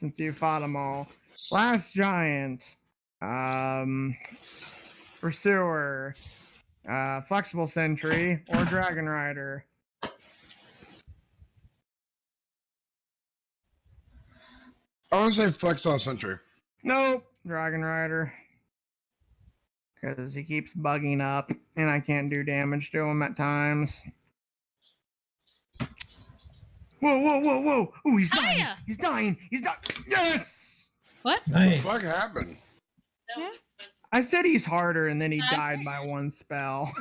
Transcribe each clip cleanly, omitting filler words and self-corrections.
since you fought them all. Last Giant, Pursuer, Flexible Sentry, or Dragon Rider. I want to say Flex on Sentry. Nope, Dragon Rider. Because he keeps bugging up, and I can't do damage to him at times. Whoa, whoa, whoa, whoa! Ooh, he's dying! Hiya! He's dying! He's dying! Yes! What? Nice. What happened? Yeah. I said he's harder, and then he died by one spell.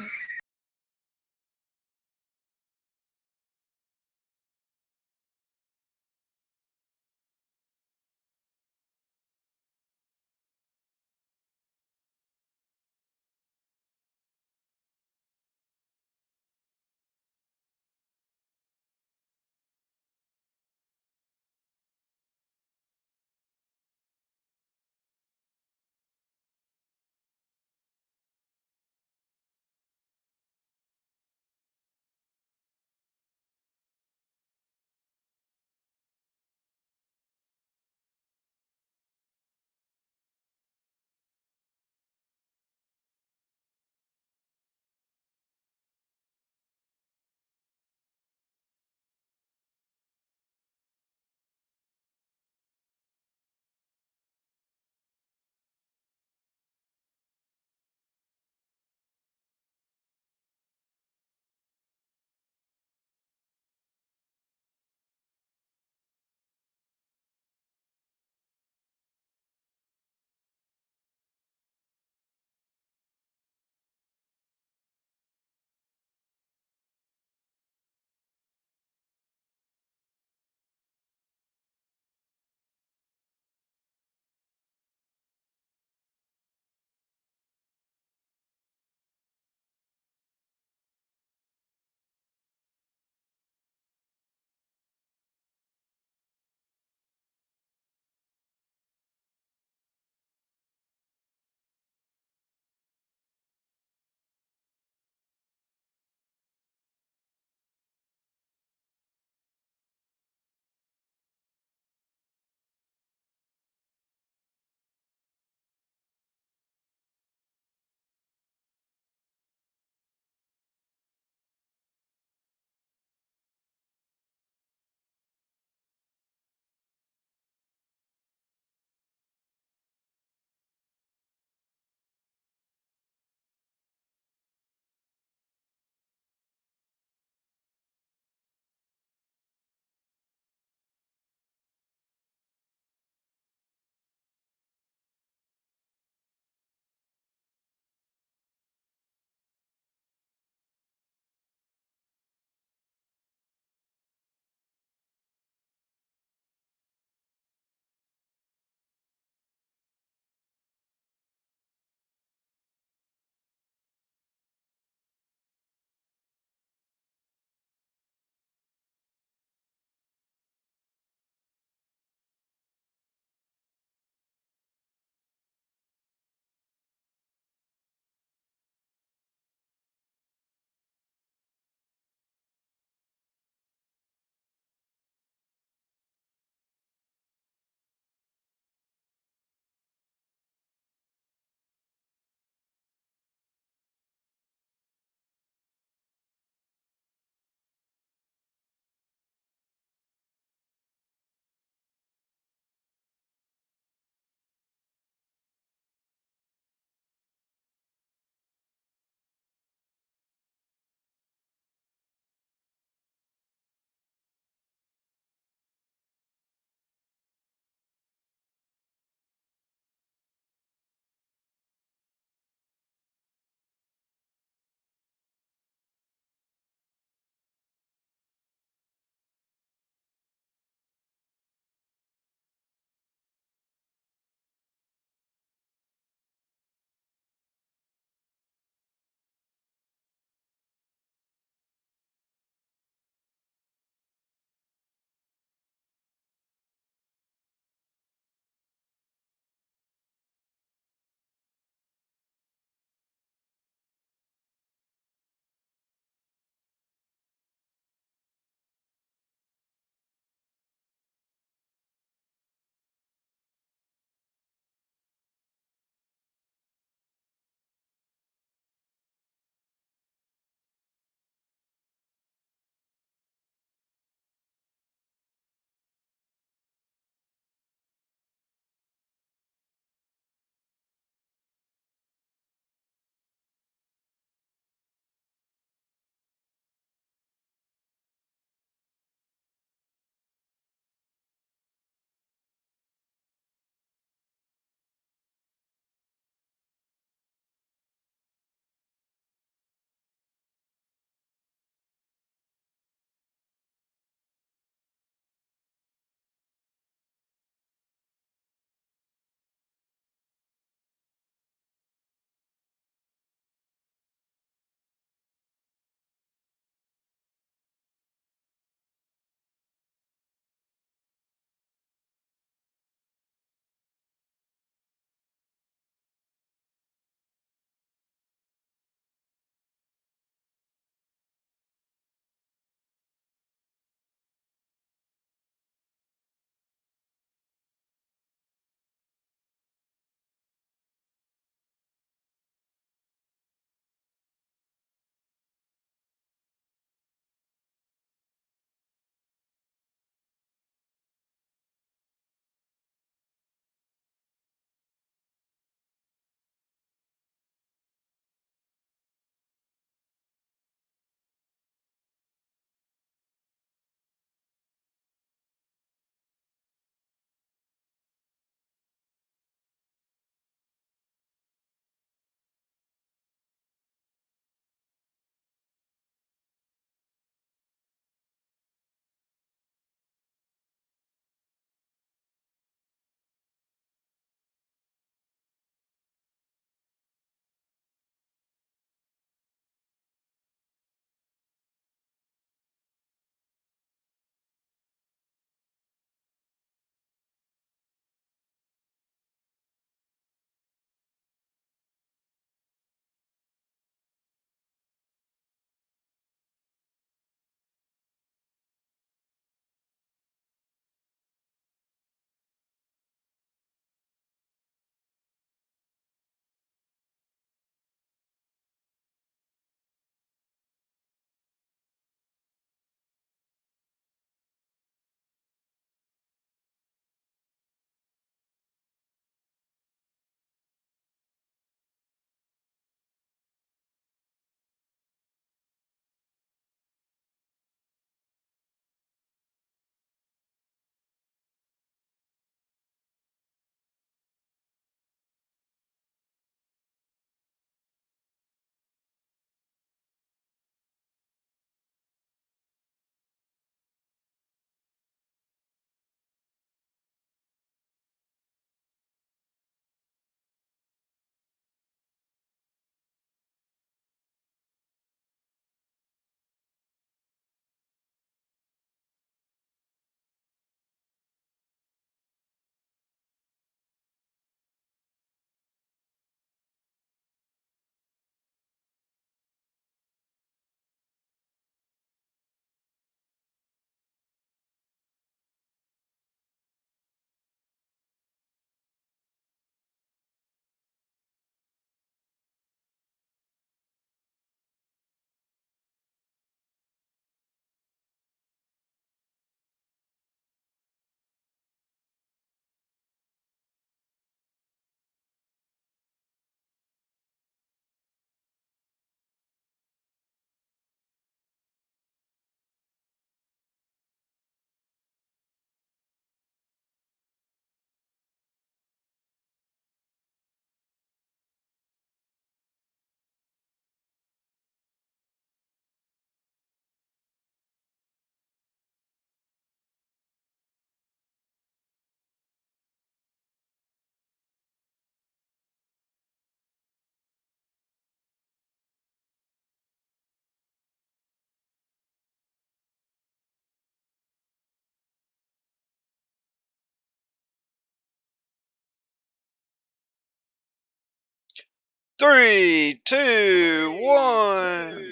3, 2, 1.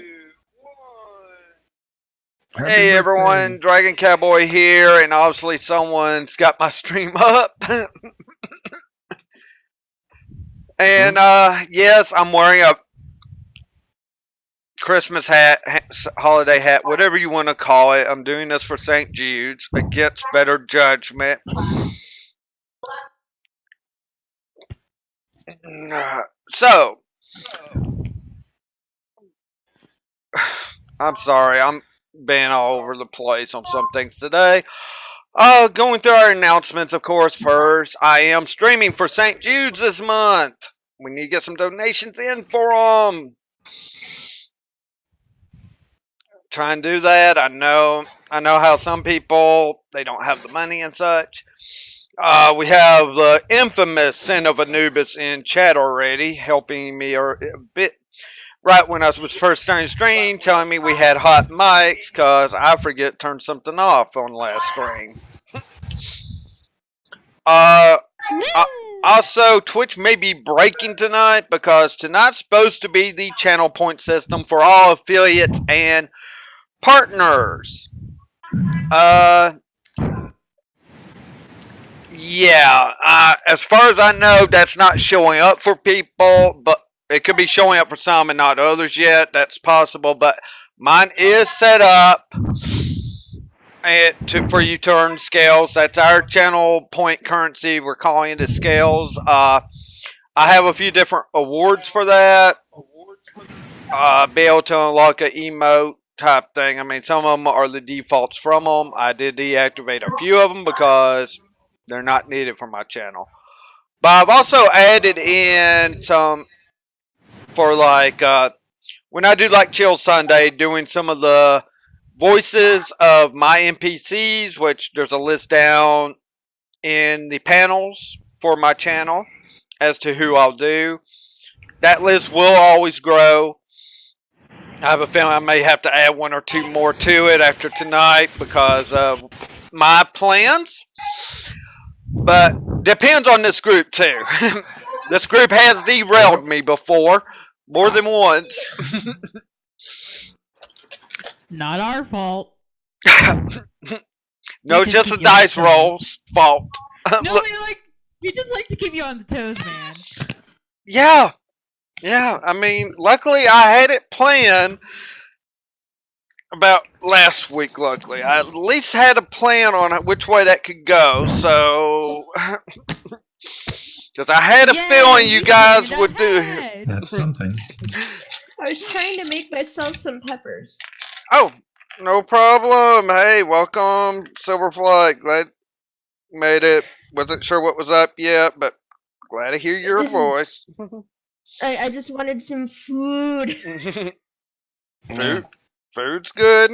Happy Hey birthday. everyone, Dragon Cowboy here, and obviously someone's got my stream up. And yes, I'm wearing a Christmas hat, holiday hat, whatever you want to call it. I'm doing this for St. Jude's against better judgment. So, I'm sorry, I'm being all over the place on some things today. Going through our announcements, of course, first. I am streaming for St. Jude's this month. We need to get some donations in for them. Try and do that. I know how some people, they don't have the money and such. We have the infamous Sin of Anubis in chat already, helping me a bit right when I was first starting stream, telling me we had hot mics, because I forget to turn something off on last stream. Also, Twitch may be breaking tonight, because tonight's supposed to be the channel point system for all affiliates and partners. Yeah, as far as I know, that's not showing up for people, but it could be showing up for some and not others yet. That's possible, but mine is set up for you to earn scales. That's our channel point currency. We're calling it the scales. I have a few different awards for that. Be able to unlock an emote type thing. I mean, some of them are the defaults from them. I did deactivate a few of them because they're not needed for my channel. But I've also added in some for like when I do like Chill Sunday, doing some of the voices of my NPCs, which there's a list down in the panels for my channel as to who I'll do. That list will always grow. I have a feeling I may have to add one or two more to it after tonight because of my plans. But depends on this group too. This group has derailed me before, more than once. Not our fault. No, just the dice rolls fault. No, we just like to keep you on the toes, man. Yeah. I mean, luckily I had it planned about last week. Luckily, I at least had a plan on which way that could go. So, because I had a feeling you guys would do. That's something. I was trying to make myself some peppers. Oh, no problem. Hey, welcome, Silverfly. Glad you made it. Wasn't sure what was up yet, but glad to hear your voice. I just wanted some food. Food's good.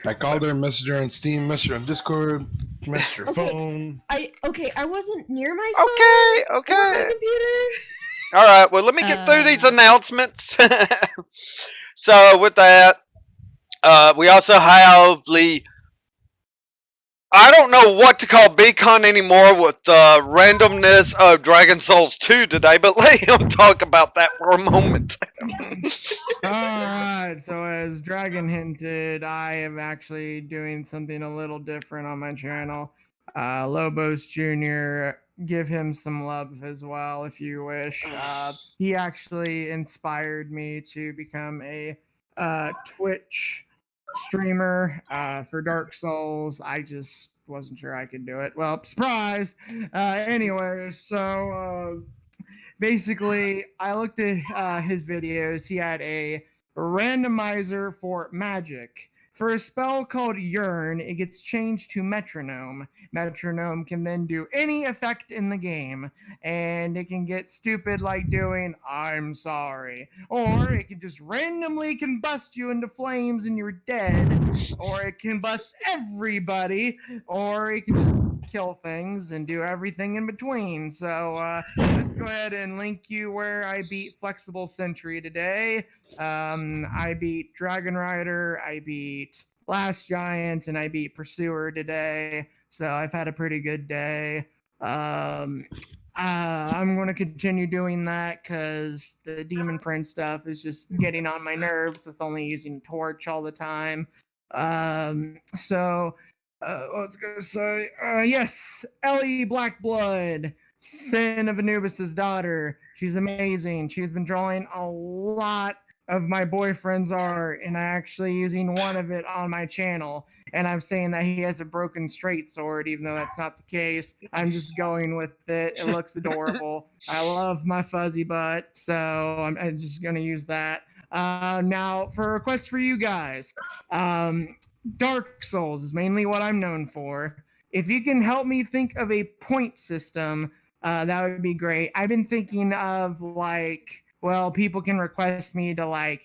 I called her, messaged her on Steam, messaged her on Discord, messaged her phone. I wasn't near my phone. Okay. Or my computer. All right. Well, let me get through these announcements. So with that, we also have the. I don't know what to call Beacon anymore with the randomness of Dragon Souls 2 today, but let him talk about that for a moment. Alright, so as Dragon hinted, I am actually doing something a little different on my channel. Lobos Jr., give him some love as well if you wish. He actually inspired me to become a Twitch streamer for Dark Souls. I just wasn't sure I could do it. Well, surprise! Anyways, so basically, I looked at his videos. He had a randomizer for magic. For a spell called Yearn, it gets changed to Metronome. Metronome can then do any effect in the game, and it can get stupid like doing I'm sorry, or it can just randomly combust you into flames and you're dead, or it can bust everybody, or it can just kill things and do everything in between. So let's go ahead and link you where I beat Flexible Sentry today. I beat Dragon Rider, I beat Last Giant, and I beat Pursuer today. So I've had a pretty good day. I'm going to continue doing that because the Demon Prince stuff is just getting on my nerves with only using Torch all the time. What was I going to say? Yes, Ellie Blackblood, Sin of Anubis's daughter. She's amazing. She's been drawing a lot of my boyfriend's art, and I actually using one of it on my channel. And I'm saying that he has a broken straight sword, even though that's not the case. I'm just going with it. It looks adorable. I love my fuzzy butt, so I'm just gonna use that. Now, for a request for you guys, Dark Souls is mainly what I'm known for. If you can help me think of a point system, that would be great. I've been thinking of people can request me to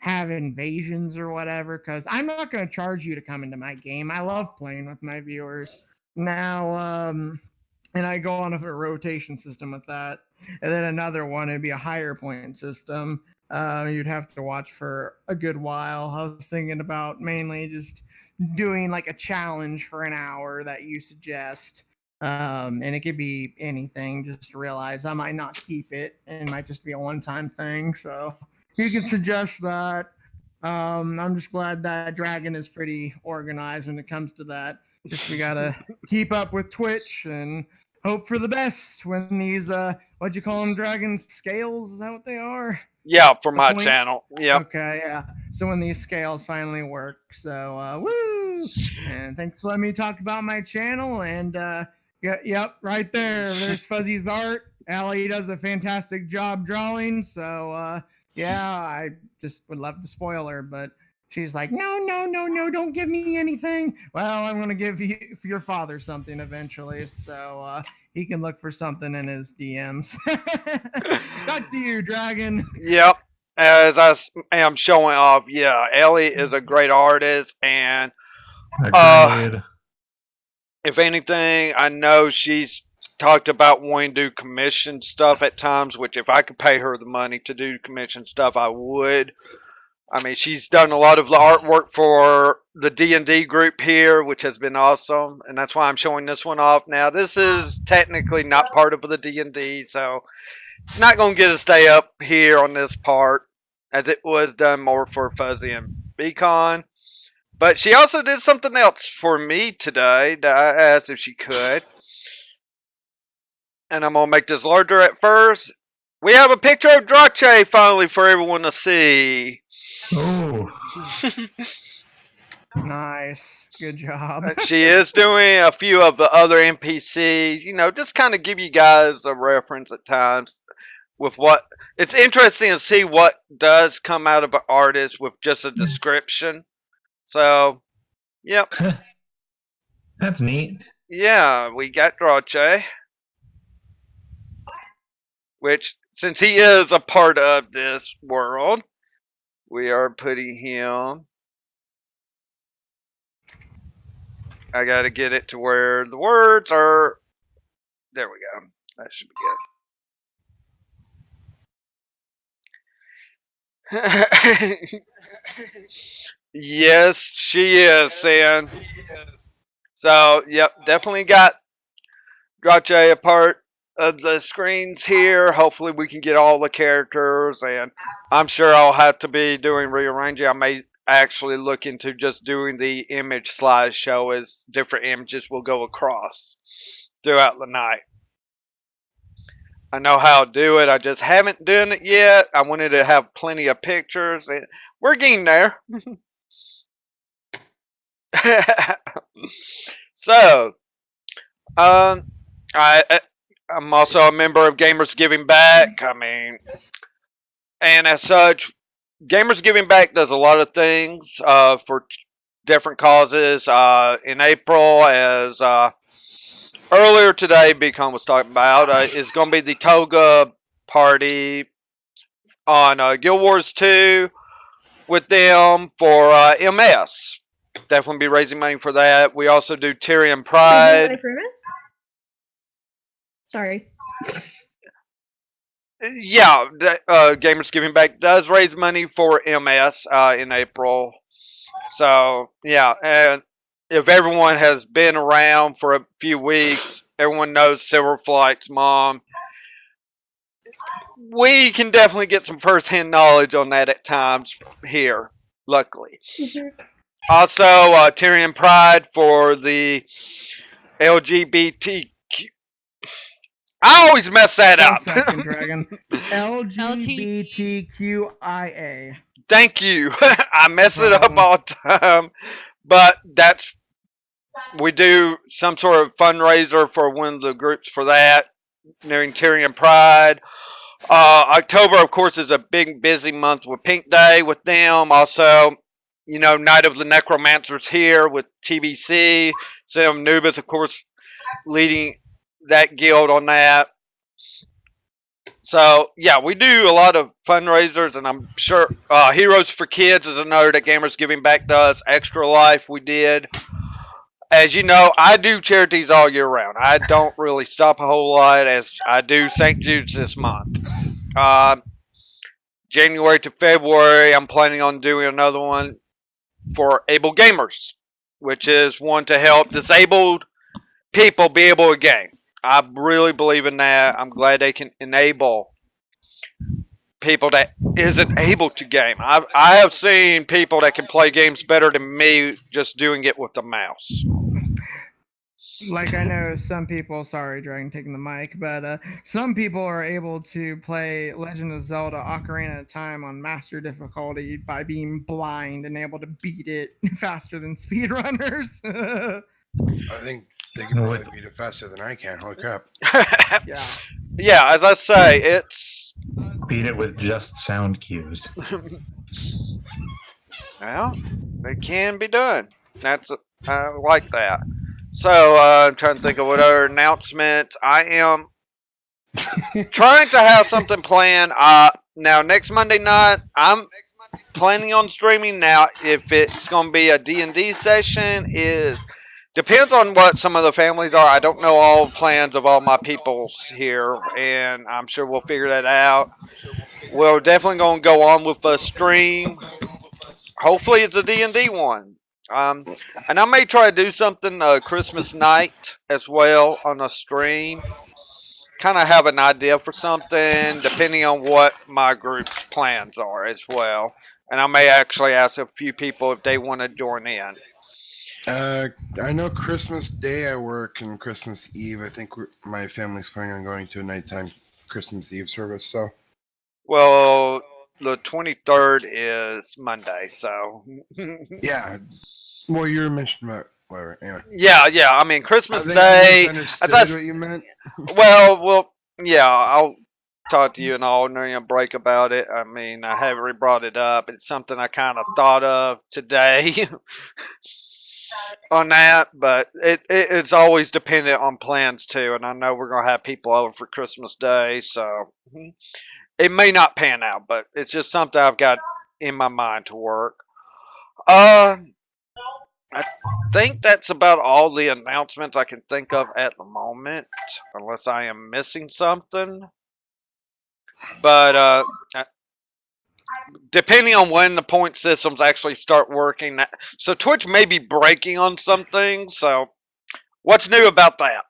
have invasions or whatever, because I'm not going to charge you to come into my game. I love playing with my viewers. Now, and I go on a rotation system with that. And then another one, it'd be a higher point system. You'd have to watch for a good while. I was thinking about mainly just doing like a challenge for an hour that you suggest. And it could be anything. Just realize I might not keep it, and it might just be a one-time thing. So you can suggest that. I'm just glad that Dragon is pretty organized when it comes to that. Just we gotta keep up with Twitch and hope for the best when these what'd you call them, Dragon scales? Is that what they are? Yeah, for The my points? channel. Yep. Okay, yeah. So when these scales finally work, so woo! And thanks for letting me talk about my channel. And yep, right there. There's Fuzzy's art. Allie does a fantastic job drawing. So yeah, I just would love to spoil her, but she's like, no, don't give me anything. Well, I'm gonna give your father something eventually, so he can look for something in his DMs. Back to you, Dragon. Yep. As am showing off, yeah, Ellie is a great artist, and Agreed. if anything, I know she's talked about wanting to do commission stuff at times, which if I could pay her the money to do commission stuff, I would. I mean, she's done a lot of the artwork for the D&D group here, which has been awesome, and that's why I'm showing this one off now. This is technically not part of the D&D, so it's not going to get a stay up here on this part, as it was done more for Fuzzy and Beacon. But she also did something else for me today that I asked if she could. And I'm going to make this larger at first. We have a picture of Drache finally for everyone to see. Oh, Nice. Good job. She is doing a few of the other NPCs, you know, just kind of give you guys a reference at times with what. It's interesting to see what does come out of an artist with just a description. So, yep. that's neat. Yeah, we got Drache. Which, since he is a part of this world, we are putting him. I gotta get it to where the words are. There we go. That should be good. Yes, she is, Sam. So, yep, definitely got Drache a part of the screens here. Hopefully we can get all the characters, and I'm sure I'll have to be doing rearranging. I may actually look into just doing the image slideshow as different images will go across throughout the night. I know how to do it. I just haven't done it yet. I wanted to have plenty of pictures, and we're getting there. So, I'm also a member of Gamers Giving Back. I mean, and as such, Gamers Giving Back does a lot of things for different causes. In April, as earlier today, Beacon was talking about, is going to be the Toga party on Guild Wars 2 with them for MS. Definitely be raising money for that. We also do Tyrion Pride. Sorry. Yeah, Gamers Giving Back does raise money for MS in April. So, yeah, and if everyone has been around for a few weeks, everyone knows Silverflight's mom. We can definitely get some first-hand knowledge on that at times here, luckily. Mhm. Also, Tyrion Pride for the LGBTQ. I always mess that 1 up. second, Dragon. LGBTQIA. Thank you. I mess it up problem. all the time. But we do some sort of fundraiser for one of the groups for that, nearing Tyrion Pride. October, of course, is a big, busy month with Pink Day with them. Also, Night of the Necromancers here with TBC. Sam Nubis, of course, leading that guild on that. So, yeah, we do a lot of fundraisers, and I'm sure Heroes for Kids is another that Gamers Giving Back does. Extra Life we did. As you know, I do charities all year round. I don't really stop a whole lot, as I do St. Jude's this month. January to February, I'm planning on doing another one for Able Gamers, which is one to help disabled people be able to game. I really believe in that. I'm glad they can enable people that isn't able to game. I have seen people that can play games better than me just doing it with the mouse. Like, I know some people, sorry, Dragon taking the mic, but some people are able to play Legend of Zelda Ocarina of Time on master difficulty by being blind and able to beat it faster than speedrunners. I think they can probably beat it faster than I can. Holy crap. Yeah. Yeah, as I say, it's... Beat it with just sound cues. Well, it can be done. I like that. So, I'm trying to think of what other announcements. I am trying to have something planned. Now, next Monday night, I'm planning on streaming. Now, if it's going to be a D&D session, depends on what some of the families are. I don't know all the plans of all my peoples here, and I'm sure we'll figure that out. We're definitely going to go on with a stream. Hopefully, it's a D&D one. And I may try to do something Christmas night as well on a stream. Kind of have an idea for something, depending on what my group's plans are as well. And I may actually ask a few people if they want to join in. I know Christmas Day I work and Christmas Eve. I think my family's planning on going to a nighttime Christmas Eve service. So. Well, the 23rd is Monday, so. Yeah. Well, you were mentioning about whatever. Anyway. Yeah. I mean, Christmas I Day. That's what you meant. Well, yeah. I'll talk to you and all during a break about it. I mean, I haven't really brought it up. It's something I kind of thought of today on that, but it's always dependent on plans too. And I know we're gonna have people over for Christmas Day, so it may not pan out, but it's just something I've got in my mind to work. I think that's about all the announcements I can think of at the moment, unless I am missing something. But depending on when the point systems actually start working, so Twitch may be breaking on some things. So, what's new about that?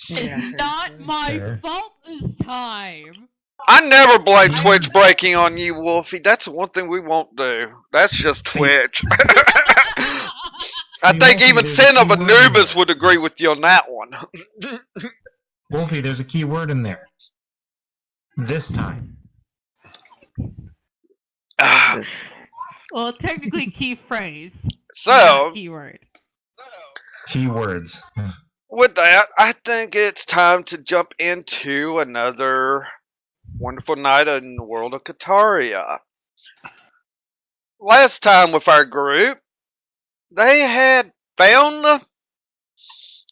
It's not my fault this time. I never blame Twitch breaking on you, Wolfie. That's one thing we won't do. That's just Twitch. I think even Sin of Anubis would agree with you on that one. Wolfie, there's a key word in there. This time. Well, technically key phrase. So, not keyword. Keywords. With that, I think it's time to jump into another wonderful night in the world of Kaataria. Last time with our group, they had found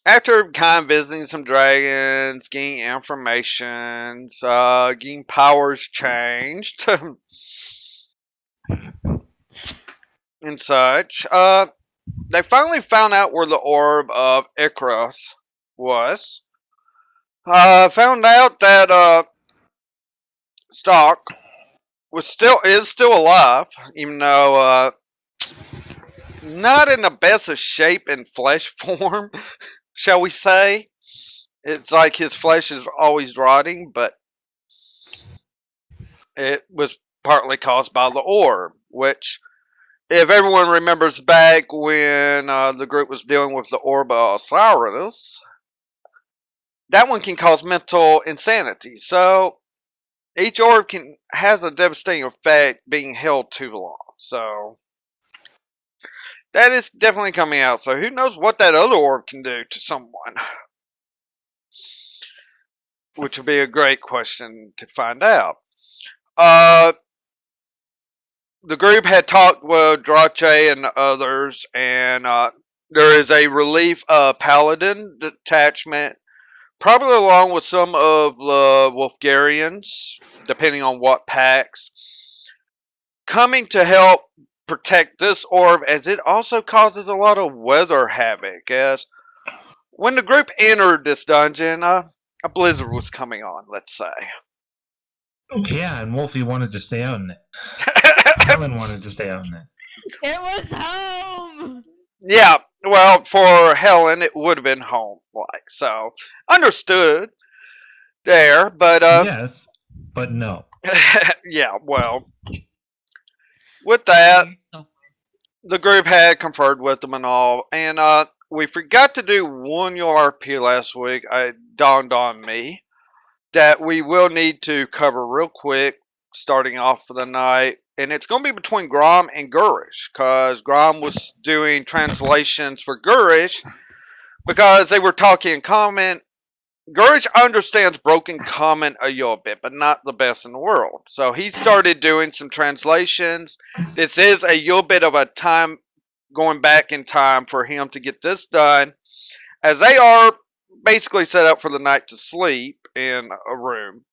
after kind of visiting some dragons, getting information, getting powers changed, and such. They finally found out where the orb of Icarus was. Found out that Stock is still alive, even though not in the best of shape and flesh form, shall we say. It's like his flesh is always rotting, but it was partly caused by the orb, which, if everyone remembers back when the group was dealing with the orb of Osiris, that one can cause mental insanity. So each orb has a devastating effect being held too long. So that is definitely coming out. So who knows what that other orb can do to someone? Which would be a great question to find out. The group had talked with Drache and others, and there is a relief paladin detachment, probably along with some of the Wolfgarians, depending on what packs, coming to help protect this orb, as it also causes a lot of weather havoc. As when the group entered this dungeon, a blizzard was coming on, let's say. Yeah, and Wolfie wanted to stay out in it. Helen wanted to stay out in it. It was home. Yeah, well, for Helen, it would have been home, like, so. Understood there, but, Yes, but no. yeah, well. With that, the group had conferred with them and all, and, we forgot to do one URP last week. It dawned on me that we will need to cover real quick, starting off for the night. And it's going to be between Grom and Gurish, because Grom was doing translations for Gurish, because they were talking in common. Gurish understands broken common a little bit, but not the best in the world. So he started doing some translations. This is a little bit of a time, going back in time for him to get this done, as they are basically set up for the night to sleep in a room.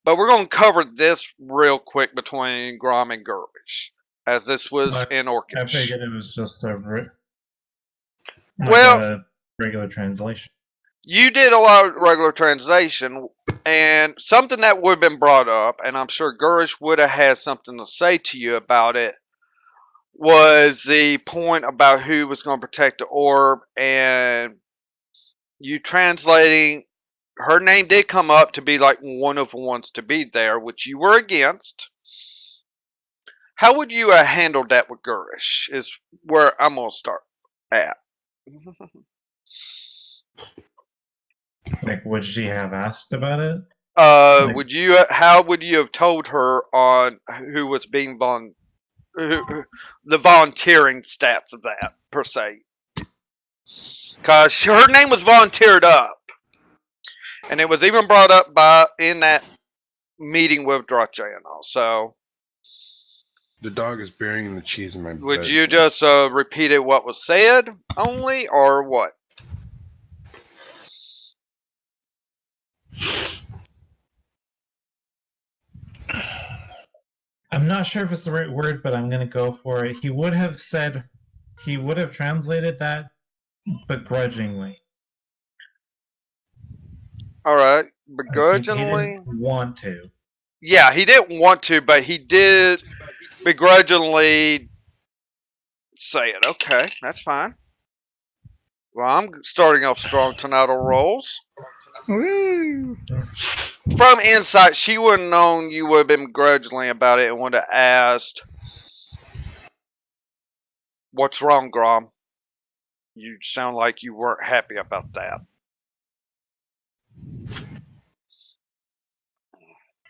But we're going to cover this real quick between Grom and Gurish, as this was in I Orcish. figured it was just a regular translation. You did a lot of regular translation, and something that would have been brought up, and I'm sure Gurish would have had something to say to you about it, was the point about who was going to protect the orb, and you translating, her name did come up to be like one of the ones to be there, which you were against. How would you have handled that with Gurish, is where I'm going to start at. Like, would she have asked about it? How would you have told her on who was being the volunteering stats of that, per se? Because her name was volunteered up. And it was even brought up in that meeting with Drache and all. So, The dog is burying the cheese in my bed. would you just repeat it what was said only, or what? I'm not sure if it's the right word, but I'm going to go for it. He would have translated that begrudgingly. Alright, He begrudgingly? didn't want to. Yeah, he didn't want to, but he did begrudgingly say it. Okay, that's fine. Well, I'm starting off strong tonight on rolls. Woo! From insight, she would have known you would have been begrudgingly about it and would have asked, "What's wrong, Grom? You sound like you weren't happy about that."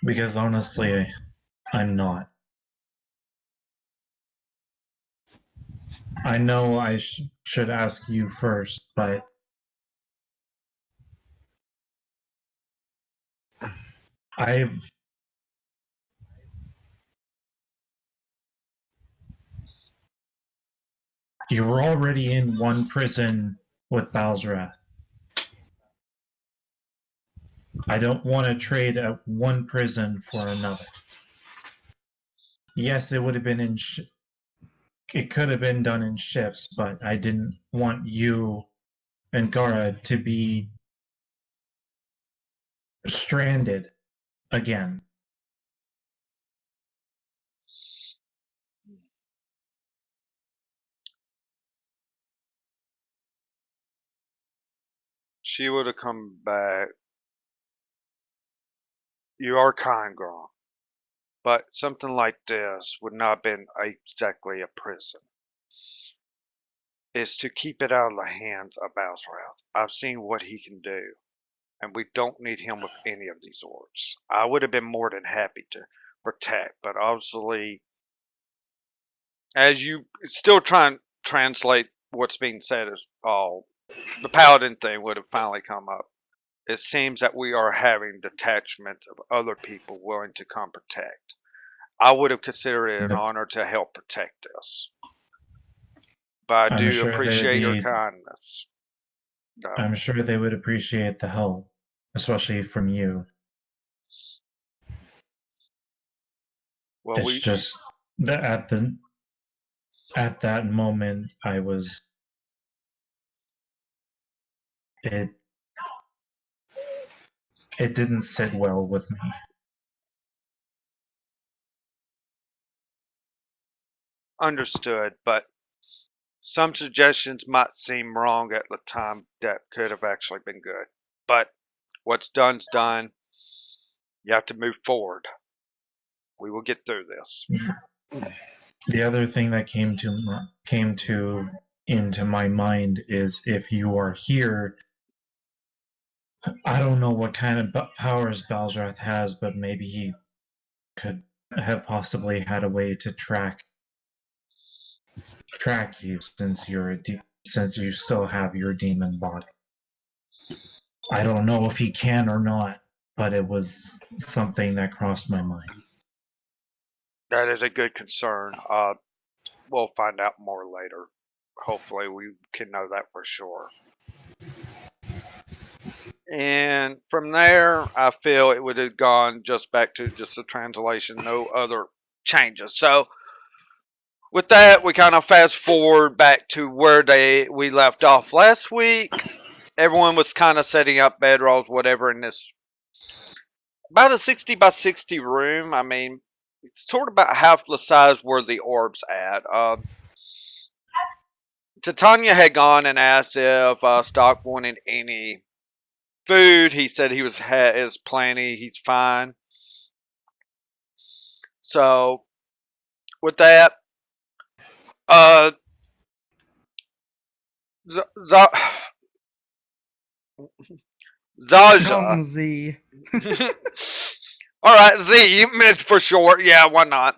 Because honestly, I'm not. I know I should ask you first, but you're already in one prison with Balzrath. I don't want to trade one prison for another. Yes, it would have been it could have been done in shifts, but I didn't want you and Gara to be stranded again. she would have come back. You are kind, girl. But something like this would not have been exactly a prison. It's to keep it out of the hands of Balzrath. I've seen what he can do, and we don't need him with any of these orcs. I would have been more than happy to protect, but obviously, as you still try and translate what's being said as all, the paladin thing would have finally come up. It seems that we are having detachments of other people willing to come protect. I would have considered it an honor to help protect us. But I I'm do sure appreciate your kindness. I'm sure they would appreciate the help, especially from you. Well, It's just that at that moment it didn't sit well with me. understood, but some suggestions might seem wrong at the time that could have actually been good. But what's done's done. You have to move forward. We will get through this. The other thing that came into my mind is if you are here, I don't know what kind of powers Balzrath has, but maybe he could have possibly had a way to track you since since you still have your demon body. I don't know if he can or not, but it was something that crossed my mind. That is a good concern. We'll find out more later. Hopefully, we can know that for sure. And from there, I feel it would have gone just back to just the translation, no other changes. So, with that, we kind of fast forward back to where we left off last week. Everyone was kind of setting up bedrolls, whatever, in this about a 60 by 60 room. I mean, it's sort of about half the size where the orb's at. Titania had gone and asked if Stock wanted any food. He said he is plenty. He's fine. So, with that, Zaja. Z. All right, Z for short. Yeah, why not?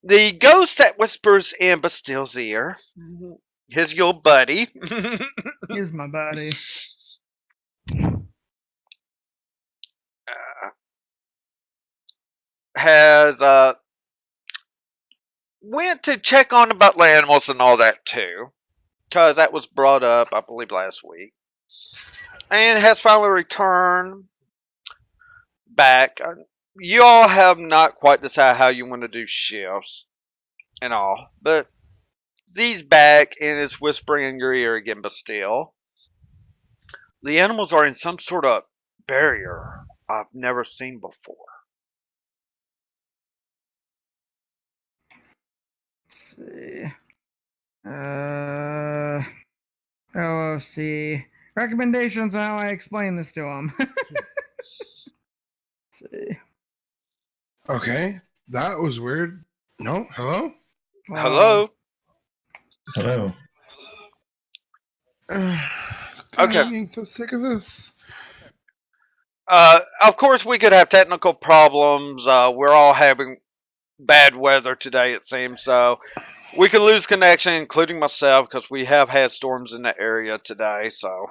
The ghost that whispers in Bastille's ear. His your buddy. He's my buddy. Has went to check on about the animals and all that too, because that was brought up, I believe, last week, and has finally returned back. You all have not quite decided how you want to do shifts and all, but Z's back and is whispering in your ear again, but still, the animals are in some sort of barrier I've never seen before. Let's see. OOC. Recommendations on how I explain this to him. See. Okay, that was weird. No, hello? Hello? Hello. Okay. I'm getting so sick of this. Of course, we could have technical problems. We're all having bad weather today, it seems. So we could lose connection, including myself, because we have had storms in the area today. So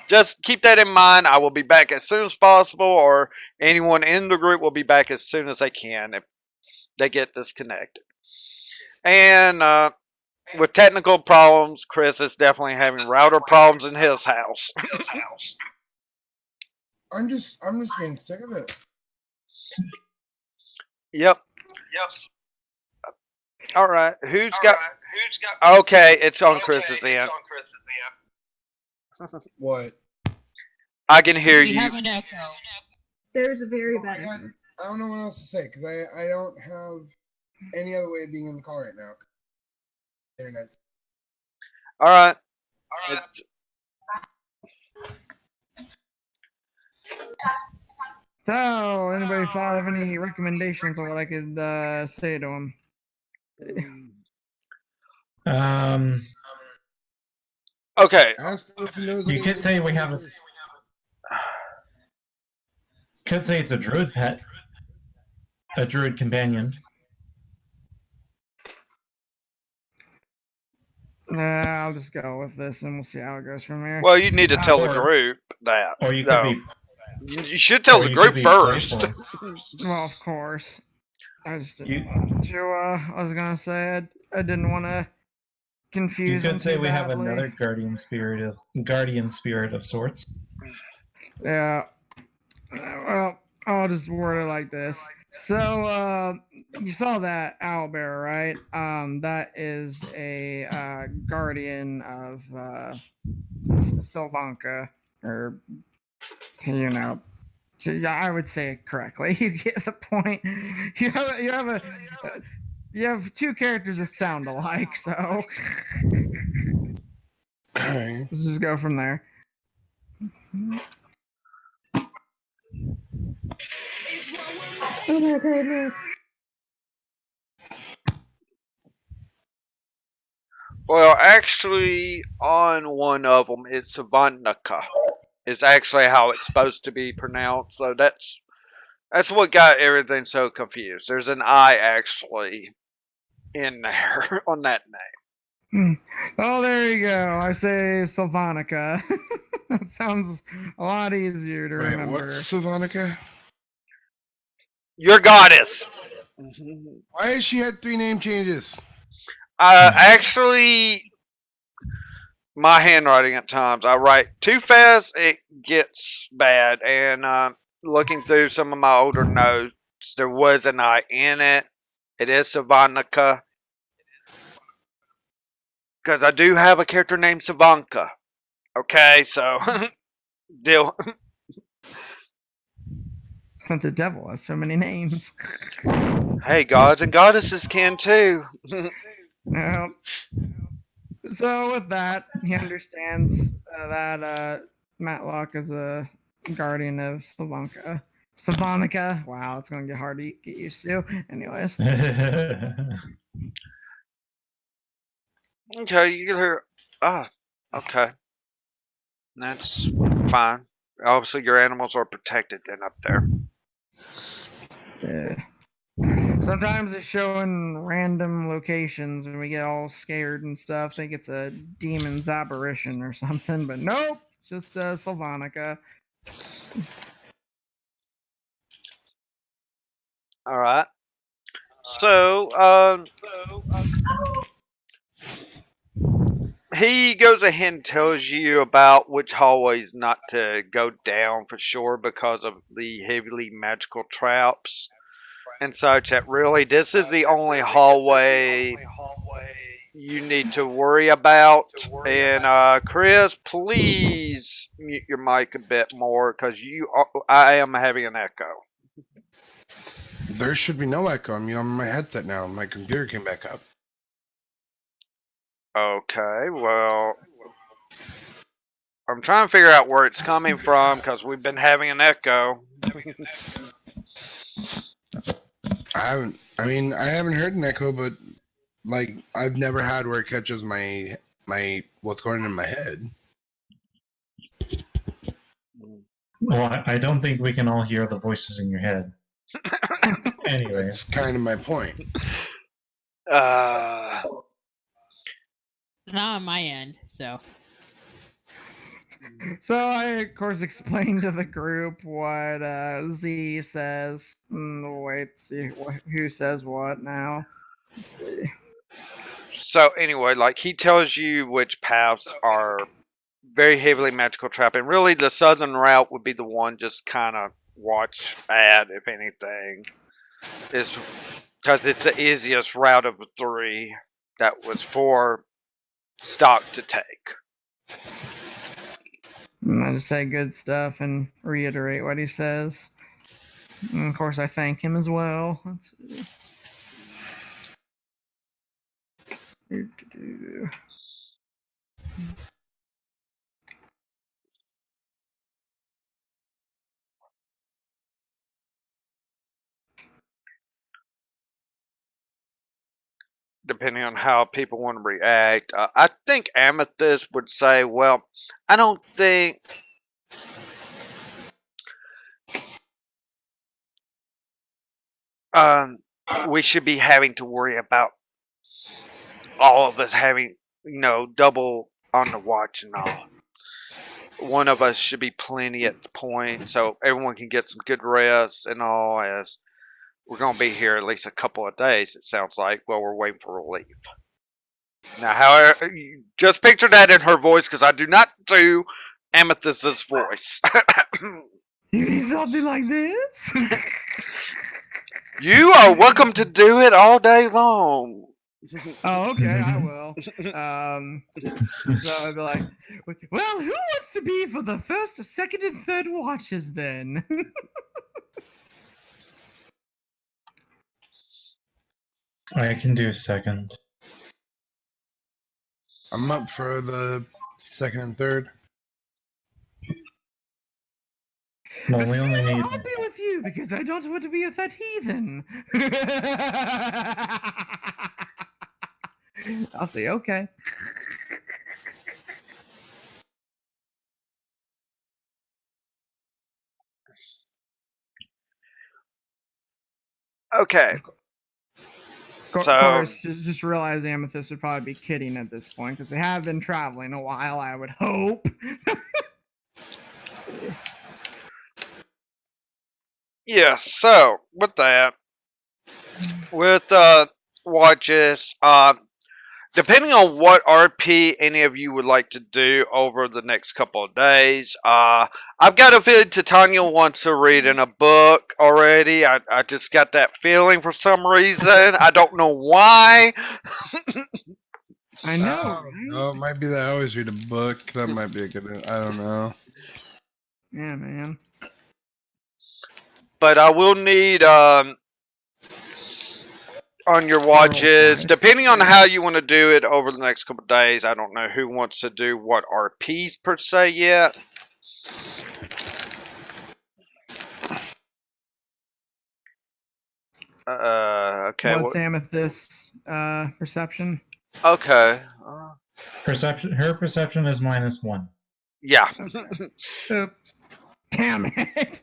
just keep that in mind. I will be back as soon as possible, or anyone in the group will be back as soon as they can if they get disconnected. And with technical problems, Chris is definitely having router problems in his house. I'm just getting sick of it. Yep. All right. Who's got? Okay, it's on Chris's end. What? I can hear We you. have an echo. There's a very bad I echo. don't know what else to say because I don't have any other way of being in the car right now. Internet's. All right. So, anybody have any recommendations on what I could say to him? Okay. Ask him if he knows You any could say we have a. adventures. Could say it's a druid pet, a druid companion. I'll just go with this, and we'll see how it goes from here. Well, you need to tell the Or- group that. Or you could No. be. You should tell or the you group could be first. playful. Well, of course. I just You, didn't want to. I was gonna say I didn't want to you confuse him could say too we have badly. another guardian spirit of sorts. Yeah. Well, I'll just word it like this. So, you saw that owlbear, right? That is a guardian of Sylvanka, or yeah, I would say it correctly. You get the point. You have two characters that sound alike, so Alright. let's just go from there. Oh my goodness. Well, actually, on one of them, it's Savanika. Is actually how it's supposed to be pronounced. So that's what got everything so confused. There's an I actually in there on that name. Oh, there you go. I say Sylvanica. That sounds a lot easier to Wait, remember. what's Savanica? Your goddess. Why has she had 3 name changes? Actually, my handwriting at times, I write too fast, it gets bad. And looking through some of my older notes, there was an I in it. It is Savanica. Because I do have a character named Savanka. Okay, so deal. The devil has so many names. Hey, gods and goddesses can too. Well, so with that, he understands that Matlock is a guardian of Sylvanka. Sylvanica. Wow, it's gonna get hard to get used to. Anyways. Okay, you can hear. Ah, okay. That's fine. Obviously, your animals are protected then up there. Yeah. Sometimes it's showing random locations and we get all scared and stuff, think it's a demon's apparition or something, but nope, it's just Sylvanica. All right. So, he goes ahead and tells you about which hallways not to go down for sure because of the heavily magical traps and such. That really, this is the only hallway you need to worry about. And Chris, please mute your mic a bit more because I am having an echo. There should be no echo. I'm on my headset now. My computer came back up. Okay, well, I'm trying to figure out where it's coming from because we've been having an echo. I haven't heard an echo, but like I've never had where it catches my what's going on in my head. Well, I don't think we can all hear the voices in your head. Anyway, That's kind of my point. It's not on my end, so. So I, of course, explained to the group what Z says. Wait, see who says what now. Let's see. So anyway, like he tells you which paths are very heavily magical trap, and really the southern route would be the one just kind of watch at, if anything, is because it's the easiest route of the 3 that was for stock to take. I just say good stuff and reiterate what he says. And of course, I thank him as well. Let's see. depending on how people want to react. I think Amethyst would say, well, I don't think we should be having to worry about all of us having, double on the watch and all. One of us should be plenty at the point, so everyone can get some good rest and all, as we're going to be here at least a couple of days, it sounds like, while we're waiting for relief. Now, however, just picture that in her voice, because I do not do Amethyst's voice. You mean something like this? You are welcome to do it all day long. Oh, okay, I will. So I'd be like, well, who wants to be for the first, second, and third watches then? I can do second. I'm up for the second and third. No, But we still, only need. I'll be with you because I don't want to be with that heathen. I'll say, okay. Okay. Of So- course, just realize Amethyst would probably be kidding at this point because they have been traveling a while, I would hope. Yes, so with that, with watches, depending on what RP any of you would like to do over the next couple of days, I've got a feeling Titania wants to read in a book already. I just got that feeling for some reason. I don't know why. I know. Oh, Right? no, it might be that I always read a book. That might be a good. I don't know. Yeah, man. But I will need on your watches, size. depending on how you want to do it over the next couple of days. I don't know who wants to do what RPs per se yet. Okay. What's Amethyst's perception? Okay. Perception. Her perception is -1. Yeah. Oop. Damn it.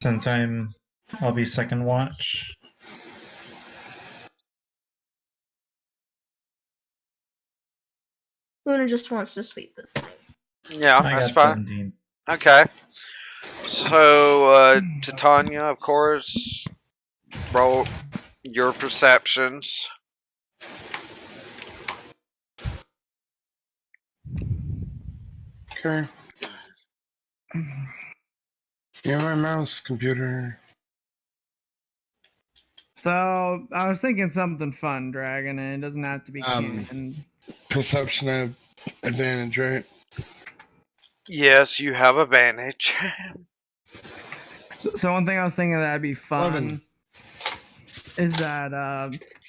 Since I'll be second watch. Luna just wants to sleep this night. Yeah, I that's got fine. 17. Okay. So, Titania, of course, roll your perceptions. Okay. Yeah, my mouse, computer. So I was thinking something fun, Dragon, and it doesn't have to be canon. Perception advantage, right? Yes, you have advantage. So one thing I was thinking that'd be fun 11. is that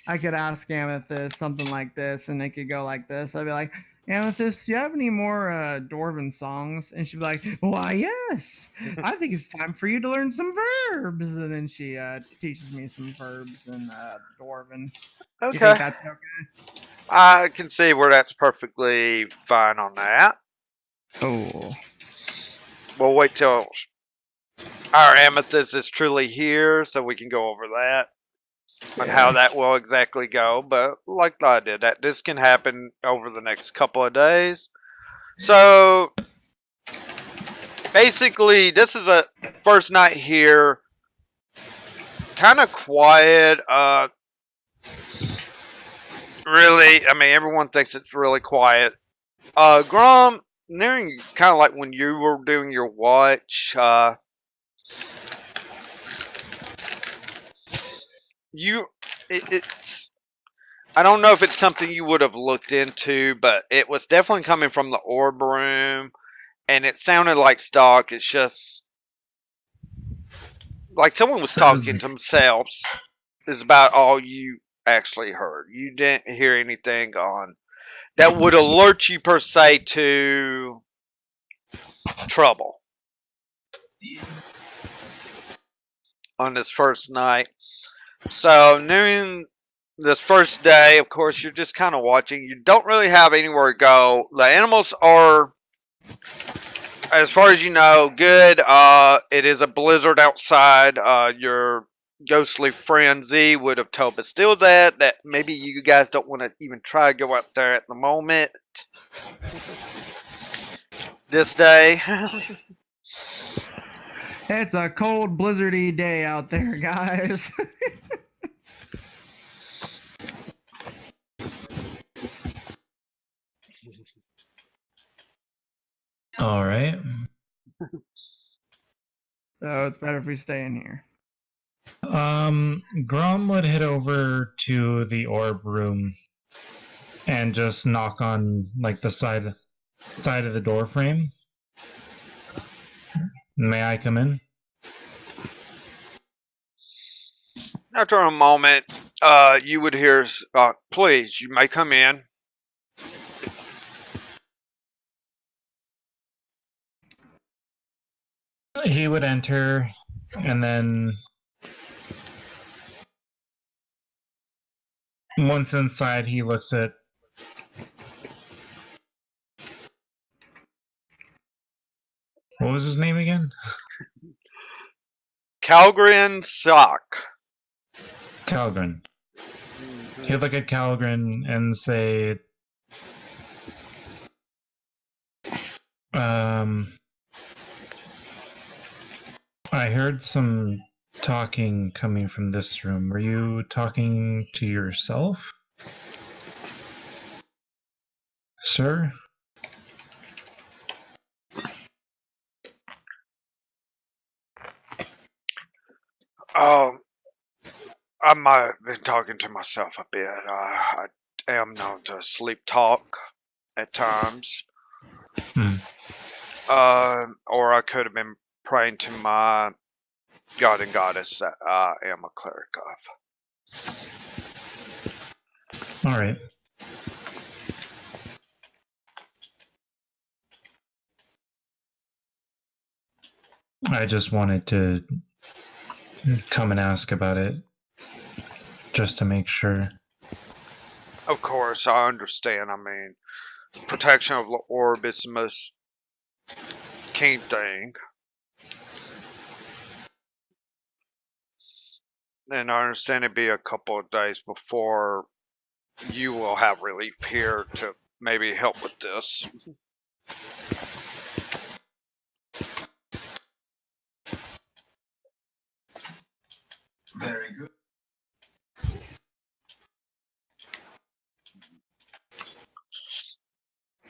I could ask Amethyst something like this, and it could go like this. I'd be like, Amethyst, do you have any more Dwarven songs? And she'd be like, why, yes. I think it's time for you to learn some verbs. And then she teaches me some verbs in Dwarven. You Okay. think that's okay? I can see where that's perfectly fine on that. Cool. We'll wait till our Amethyst is truly here so we can go over that. On how that will exactly go, but like I did, that this can happen over the next couple of days. So basically, this is a first night here, kind of quiet. Really, I mean, everyone thinks it's really quiet. Grom, nearing kind of like when you were doing your watch. It's I don't know if it's something you would have looked into, but it was definitely coming from the orb room, and it sounded like stock. It's just like someone was talking to themselves. Is about all you actually heard. You didn't hear anything on that would alert you per se to trouble. on this first night. So, noon this first day, of course, you're just kind of watching. You don't really have anywhere to go. The animals are, as far as you know, good. It is a blizzard outside. Your ghostly friend Z would have told Bastille that maybe you guys don't want to even try to go out there at the moment. This day. It's a cold, blizzardy day out there, guys. All right. So it's better if we stay in here. Grom would head over to the orb room and just knock on like the side of the door frame. May I come in? After a moment, you would hear, please, you may come in. He would enter, and then once inside, he looks at. What was his name again? Calgren Sock. Calgren. He'd look at Calgren and say, I heard some talking coming from this room. Were you talking to yourself, sir? I might have been talking to myself a bit. I am known to sleep talk at times. Or I could have been praying to my god and goddess that I am a cleric of. All right. I just wanted to come and ask about it, just to make sure. Of course, I understand. I mean, protection of the orb is the most keen thing. And I understand it'd be a couple of days before you will have relief here to maybe help with this. Very good.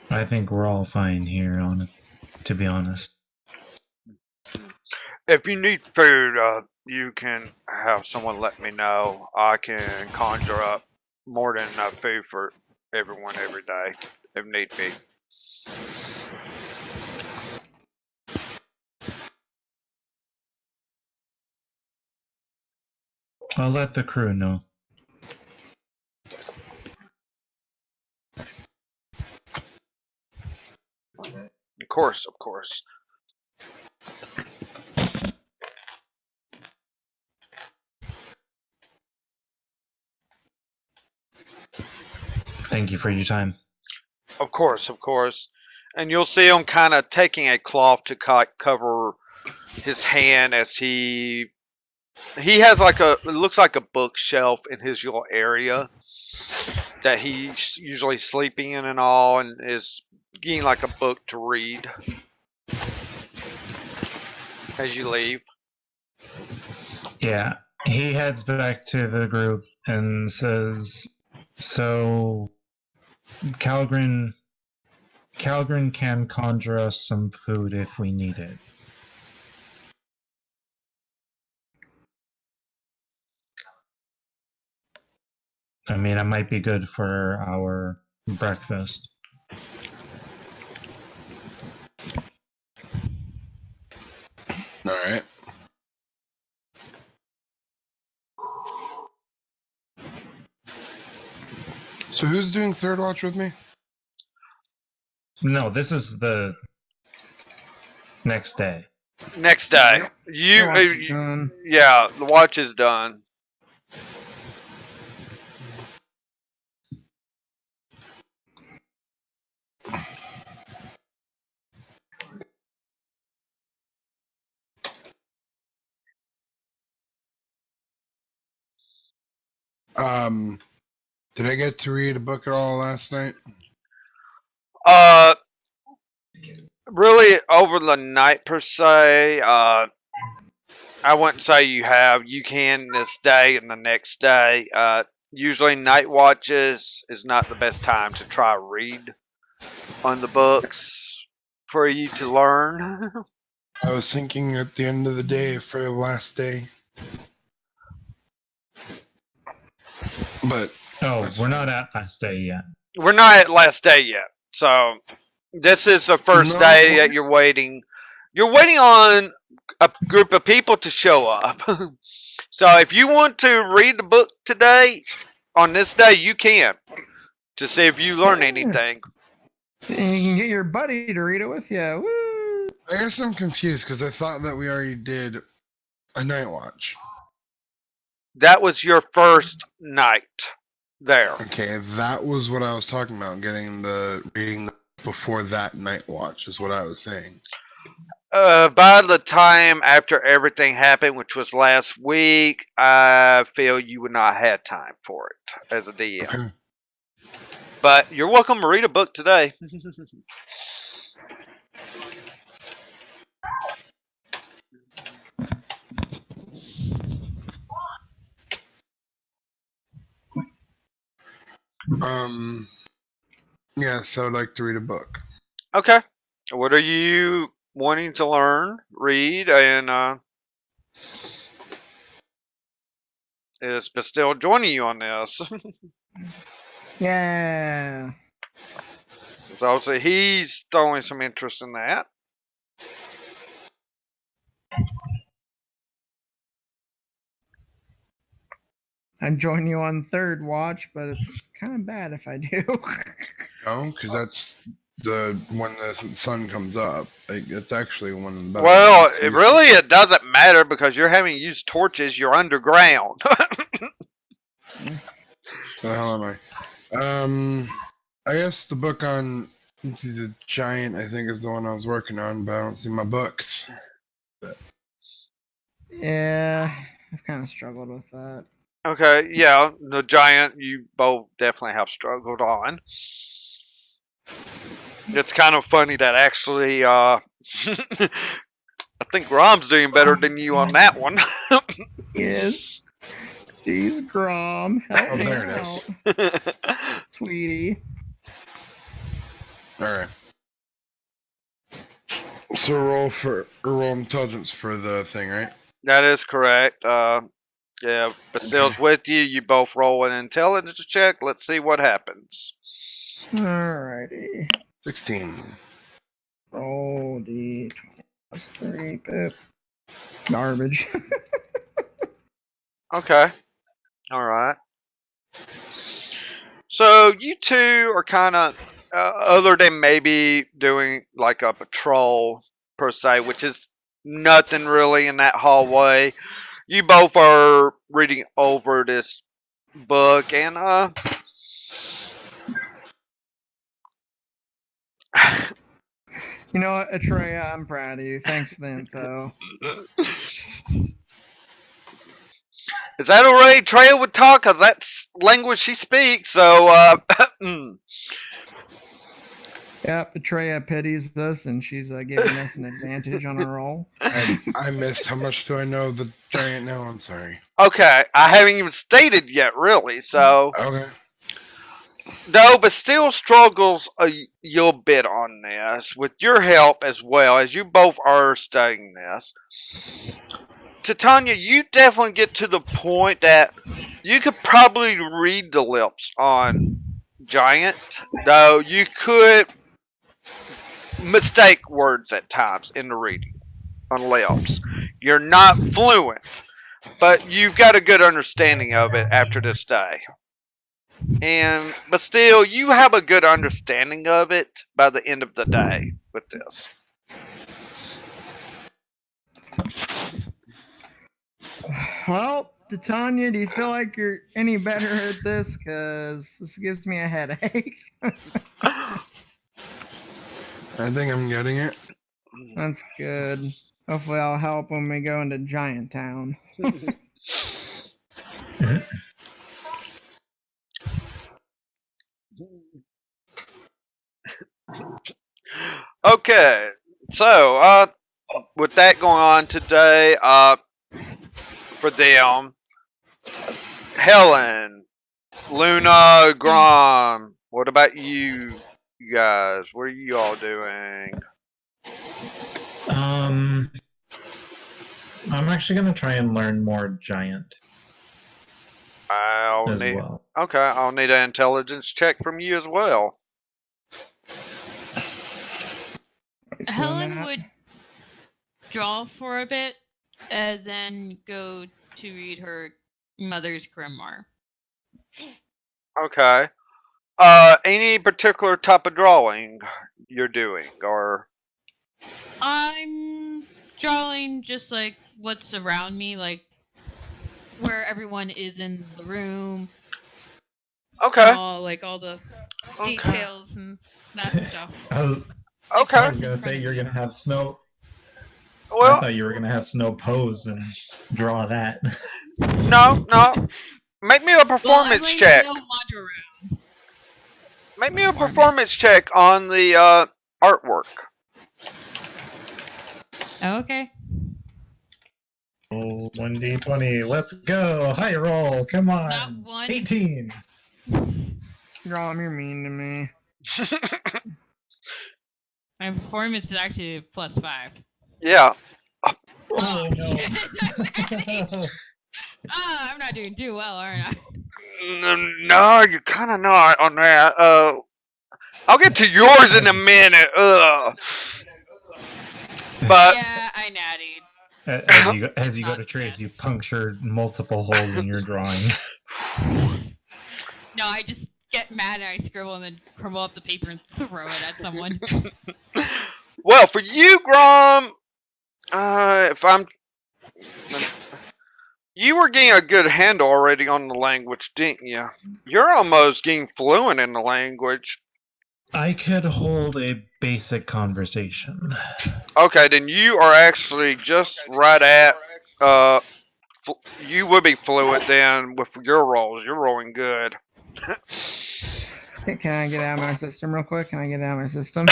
I think we're all fine here, to be honest. If you need food, you can have someone let me know. I can conjure up more than enough food for everyone every day, if need be. I'll let the crew know. Of course, of course. Thank you for your time. Of course, of course. And you'll see him kind of taking a cloth to cover his hand as he has like it looks like a bookshelf in his little area that he's usually sleeping in and all, and is getting like a book to read as you leave. Yeah, he heads back to the group and says, so Calgren can conjure us some food if we need it. I mean, it might be good for our breakfast. All right. So who's doing third watch with me? No, this is the next day. Next day. Yep. You, My watch is done. yeah, the watch is done. Did I get to read a book at all last night? Really over the night per se. I wouldn't say you have. You can this day and the next day. Usually night watches is not the best time to try read on the books for you to learn. I was thinking at the end of the day for the last day. But Oh, that's we're fine. not at last day yet. We're not at last day yet. So this is the first No. day that you're waiting. You're waiting on a group of people to show up. So if you want to read the book today, on this day, you can. To see if you learn anything. You can get your buddy to read it with you. Woo! I guess I'm confused because I thought that we already did a night watch. That was your first night there. Okay, that was what I was talking about. Getting the reading before that night watch is what I was saying. By the time after everything happened, which was last week, I feel you would not have time for it as a DM. Okay. But you're welcome to read a book today. Yeah, so I'd like to read a book. Okay. What are you wanting to learn, read, and is Bastille joining you on this? Yeah. So obviously he's throwing some interest in that. I'd join you on third watch, but it's kind of bad if I do. No, because that's when the sun comes up. Like, it's actually one of the better Well, ones. it doesn't matter because you're having to use torches. You're underground. What the hell am I? I guess the book on the Giant, I think, is the one I was working on, but I don't see my books. Yeah, I've kind of struggled with that. Okay, yeah, the giant you both definitely have struggled on. It's kind of funny that actually, I think Rom's doing better than you on that one. Yes. Jeez, Grom, help Oh, me there it out, sweetie. All right. So roll intelligence for the thing, right? That is correct. Yeah, Bastille's with you. You both roll an intelligence check. Let's see what happens. Alrighty. 16. Roll D20 plus 3. Boop. Garbage. Okay. All right. So you two are kind of, other than maybe doing like a patrol per se, which is nothing really in that hallway. You both are reading over this book, and You know what, Atreya, I'm proud of you. Thanks for the info. is that already Treya would talk? Cause that's language she speaks. So Yep, Atreya pities us, and she's giving us an advantage on a roll. I missed. How much do I know the Giant now? I'm sorry. okay, I haven't even stated yet, really. So Okay. no, but still struggles your bit on this with your help as well as you both are studying this. Titania, you definitely get to the point that you could probably read the lips on Giant, though you could mistake words at times in the reading on lips. You're not fluent, but you've got a good understanding of it after this day. But still, you have a good understanding of it by the end of the day with this. Well, Titania, do you feel like you're any better at this? Because this gives me a headache. I think I'm getting it. That's good. Hopefully, I'll help when we go into Giant Town. Okay, so with that going on today, for them, Helen, Luna, Grom. What about you guys? What are you all doing? I'm actually gonna try and learn more giant I'll as need. well. Okay, I'll need an intelligence check from you as well. Helen would draw for a bit and then go to read her mother's grimoire. Okay. Any particular type of drawing you're doing, or I'm drawing just like what's around me, like where everyone is in the room, and okay, all the okay, details and that stuff. I was, Like okay. I what's was in gonna front say of you're you. gonna have Snow. I Well, thought you were gonna have Snow pose and draw that. no. Make me a Well, I'm performance letting check. Snow wander around. Make me a For a bit. performance check on the artwork. Okay. Oh, 1d20. Let's go. High roll. Come It's not on. one. 18. Grom, you're mean to me. My performance is actually +5. Yeah. Oh, no. I'm not doing too well, aren't I? No, you're kind of not on that. I'll get to yours in a minute. But Yeah, I nattied. As you go to trace, you punctured multiple holes in your drawing. No, I just get mad and I scribble and then crumble up the paper and throw it at someone. well, for you, Grom, if I'm, you were getting a good handle already on the language, didn't you? You're almost getting fluent in the language. I could hold a basic conversation. Okay, then you are actually just right at. You would be fluent then with your rolls. You're rolling good. Can I get out of my system real quick? Can I get out of my system?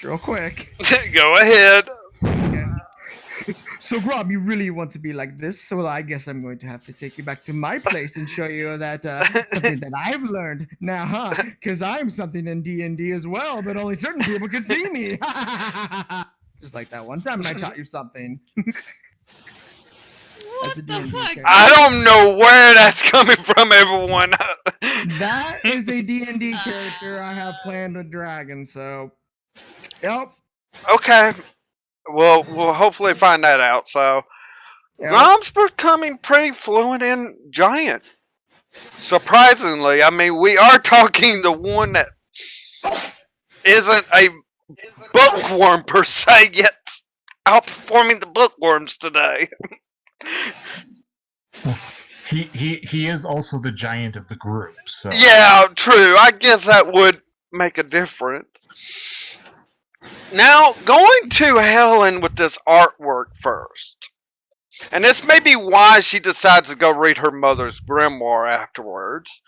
Real quick. Go ahead. Okay. So, Grom, you really want to be like this? So, I guess I'm going to have to take you back to my place and show you that something that I've learned now, huh? Because I'm something in D&D as well, but only certain people can see me. Just like that one time when I taught you something. What That's a the D&D fuck? character. I don't know where that's coming from, everyone. That is a D&D character I have planned with Dragon, so... Yep. Okay. Well, we'll hopefully find that out. So, Yep. Grom's becoming pretty fluent in Giant. Surprisingly, I mean, we are talking the one that isn't a bookworm per se, yet outperforming the bookworms today. He is also the giant of the group, so Yeah, true. I guess that would make a difference. Now, going to Helen with this artwork first. And this may be why she decides to go read her mother's grimoire afterwards.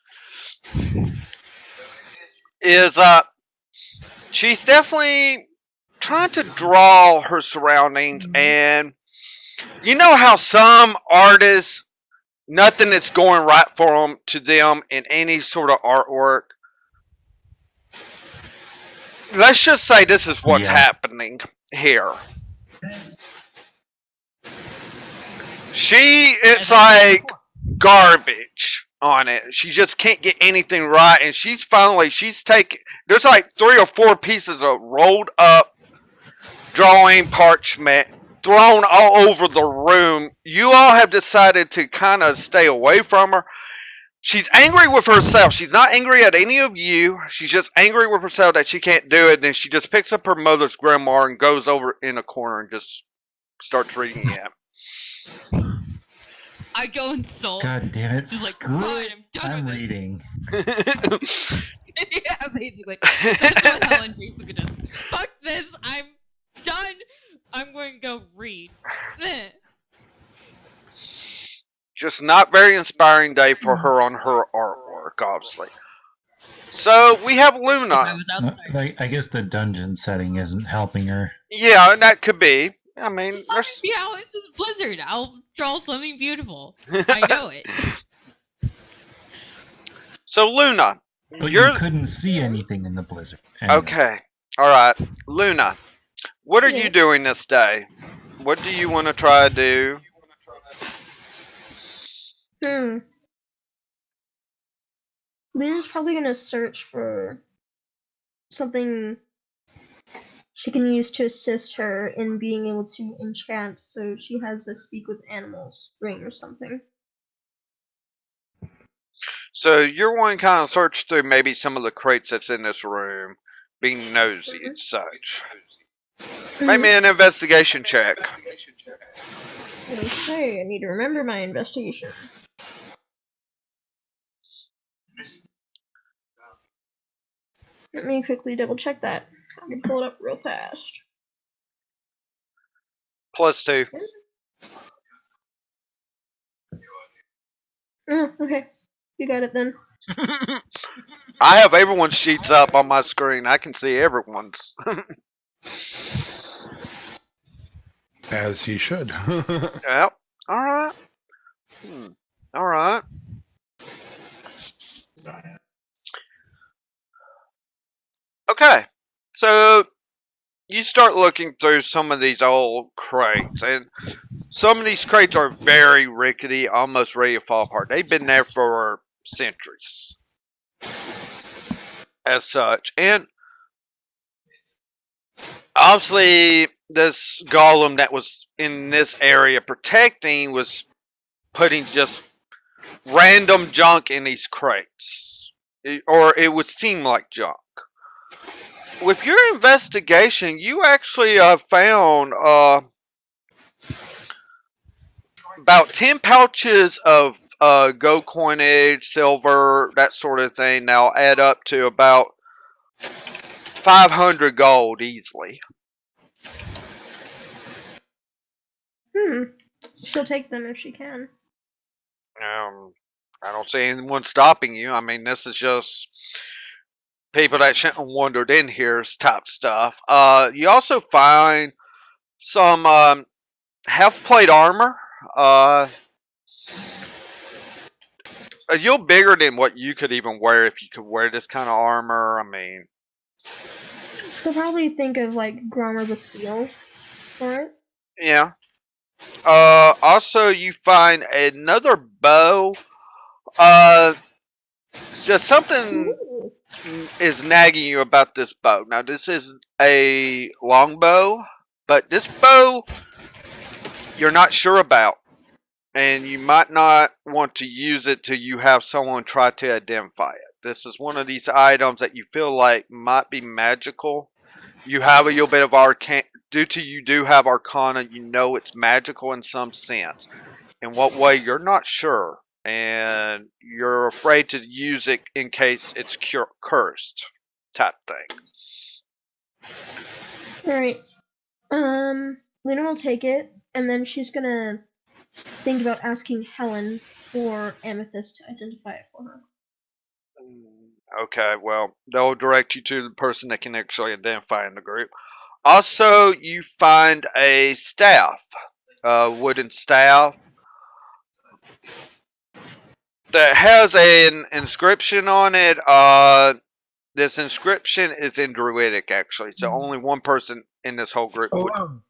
Is she's definitely trying to draw her surroundings, and you know how some artists, nothing is going right for them to them in any sort of artwork. Let's just say this is what's happening here. It's like garbage on it. She just can't get anything right, and she's taking. There's like 3 or 4 pieces of rolled up drawing parchment thrown all over the room. You all have decided to kind of stay away from her, She's angry with herself. She's not angry at any of you. She's just angry with herself that she can't do it. And then she just picks up her mother's grimoire and goes over in a corner and just starts reading it. I go and sulk. God damn it! Just like, Screw fine, it. I'm done I'm with this. reading. Yeah, basically. That's what Helen basically does. Fuck this! I'm done! I'm going to go read. Just not very inspiring day for her on her artwork, obviously. So we have Luna. I guess the dungeon setting isn't helping her. Yeah, that could be. I mean, Just let me be out in this blizzard. I'll draw something beautiful. I know it. So Luna, But you couldn't see anything in the blizzard. Anyway. Okay. All right, Luna. What are you Yes. doing this day? What do you want to try to do? Luna's probably gonna search for something she can use to assist her in being able to enchant, so she has a speak with animals ring or something. So you're wanting to kind of search through maybe some of the crates that's in this room, being nosy and such. Make me an investigation check. Okay, I need to remember my investigation. Let me quickly double check that. I'm gonna pull it up real fast. +2. Oh, okay. You got it then. I have everyone's sheets up on my screen. I can see everyone's. As he should. Yep. Alright. Alright. Okay. So you start looking through some of these old crates, and some of these crates are very rickety, almost ready to fall apart. They've been there for centuries. As such. And obviously this golem that was in this area protecting was putting just random junk in these crates. Or it would seem like junk. With your investigation, you actually found about 10 pouches of gold coinage, silver, that sort of thing. Now add up to about 500 gold easily. She'll take them if she can. I don't see anyone stopping you. I mean, this is just people that shouldn't have wandered in here's type stuff. You also find some half plate armor. You're bigger than what you could even wear if you could wear this kind of armor. I mean, She'll probably think of like Grommer Bastille for it. yeah. Also, you find another bow. Just something is nagging you about this bow. Now, this is a longbow, but this bow you're not sure about, and you might not want to use it till you have someone try to identify it. This is one of these items that you feel like might be magical. You have a little bit of arcane. Due to you do have arcana, you know it's magical in some sense. In what way, you're not sure. And you're afraid to use it in case it's cursed. Type thing. Alright. Luna will take it, and then she's gonna think about asking Helen or Amethyst to identify it for her. Okay, well, they'll direct you to the person that can actually identify in the group. Also, you find a staff, a wooden staff that has an inscription on it. This inscription is in Druidic, actually, so only one person in this whole group would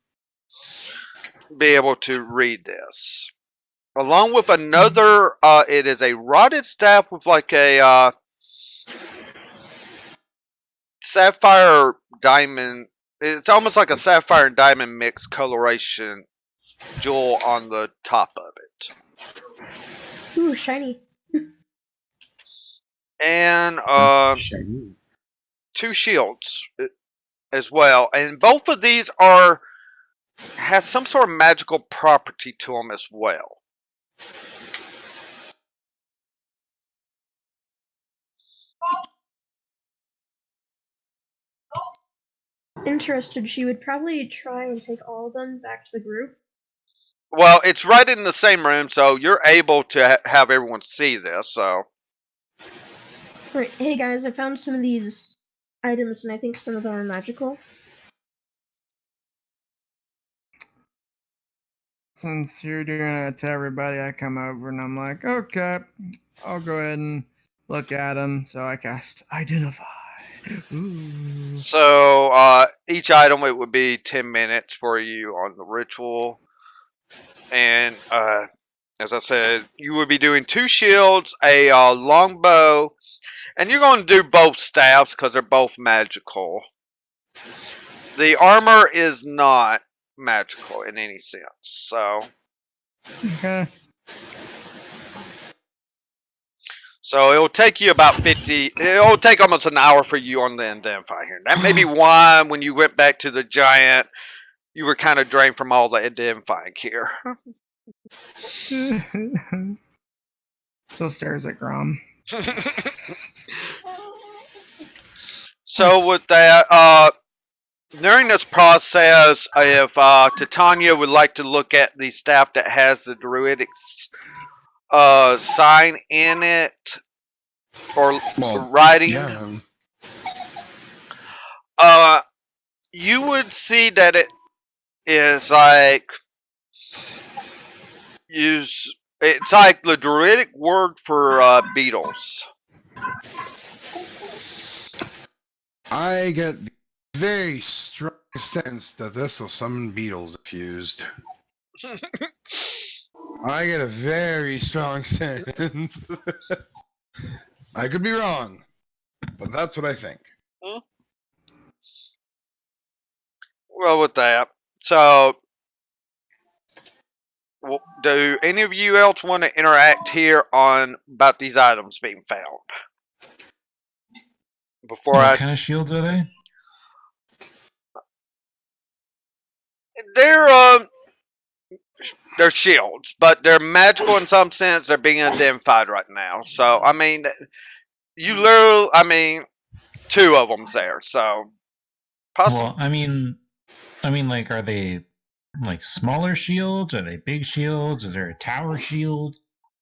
be able to read this. Along with another, it is a rotted staff with like a sapphire diamond. It's almost like a sapphire and diamond mixed coloration jewel on the top of it. Ooh, shiny. and Shiny. 2 shields as well. And both of these has some sort of magical property to them as well. Interested, she would probably try and take all of them back to the group. Well, it's right in the same room, so you're able to have everyone see this. So, Right. Hey guys, I found some of these items, and I think some of them are magical. Since you're doing it to everybody, I come over and I'm like, okay, I'll go ahead and look at them. So I cast Identify. Ooh. so each item it would be 10 minutes for you on the ritual, and as I said, you would be doing 2 shields, a longbow, and you're going to do both staffs because they're both magical. The armor is not magical in any sense, so. Okay. So it'll take you about 50. It'll take almost an hour for you on the identify here. That may be why when you went back to the giant, you were kind of drained from all the identifying here. Still stares at Grom. So with that, during this process, if Titania would like to look at the staff that has the druidic sign in it, or writing, you would see that it is like it's like the druidic word for beetles. I get the very strong sense that this will summon beetles if used. I get a very strong sense. I could be wrong, but that's what I think. Well, with that, so do any of you else want to interact here on about these items being found? Before what kind of shields are they? They're shields, but they're magical in some sense. They're being identified right now. So I mean, you literally, I mean, 2 of them's there. So possibly. Well, I mean, like, are they like smaller shields? Are they big shields? Is there a tower shield?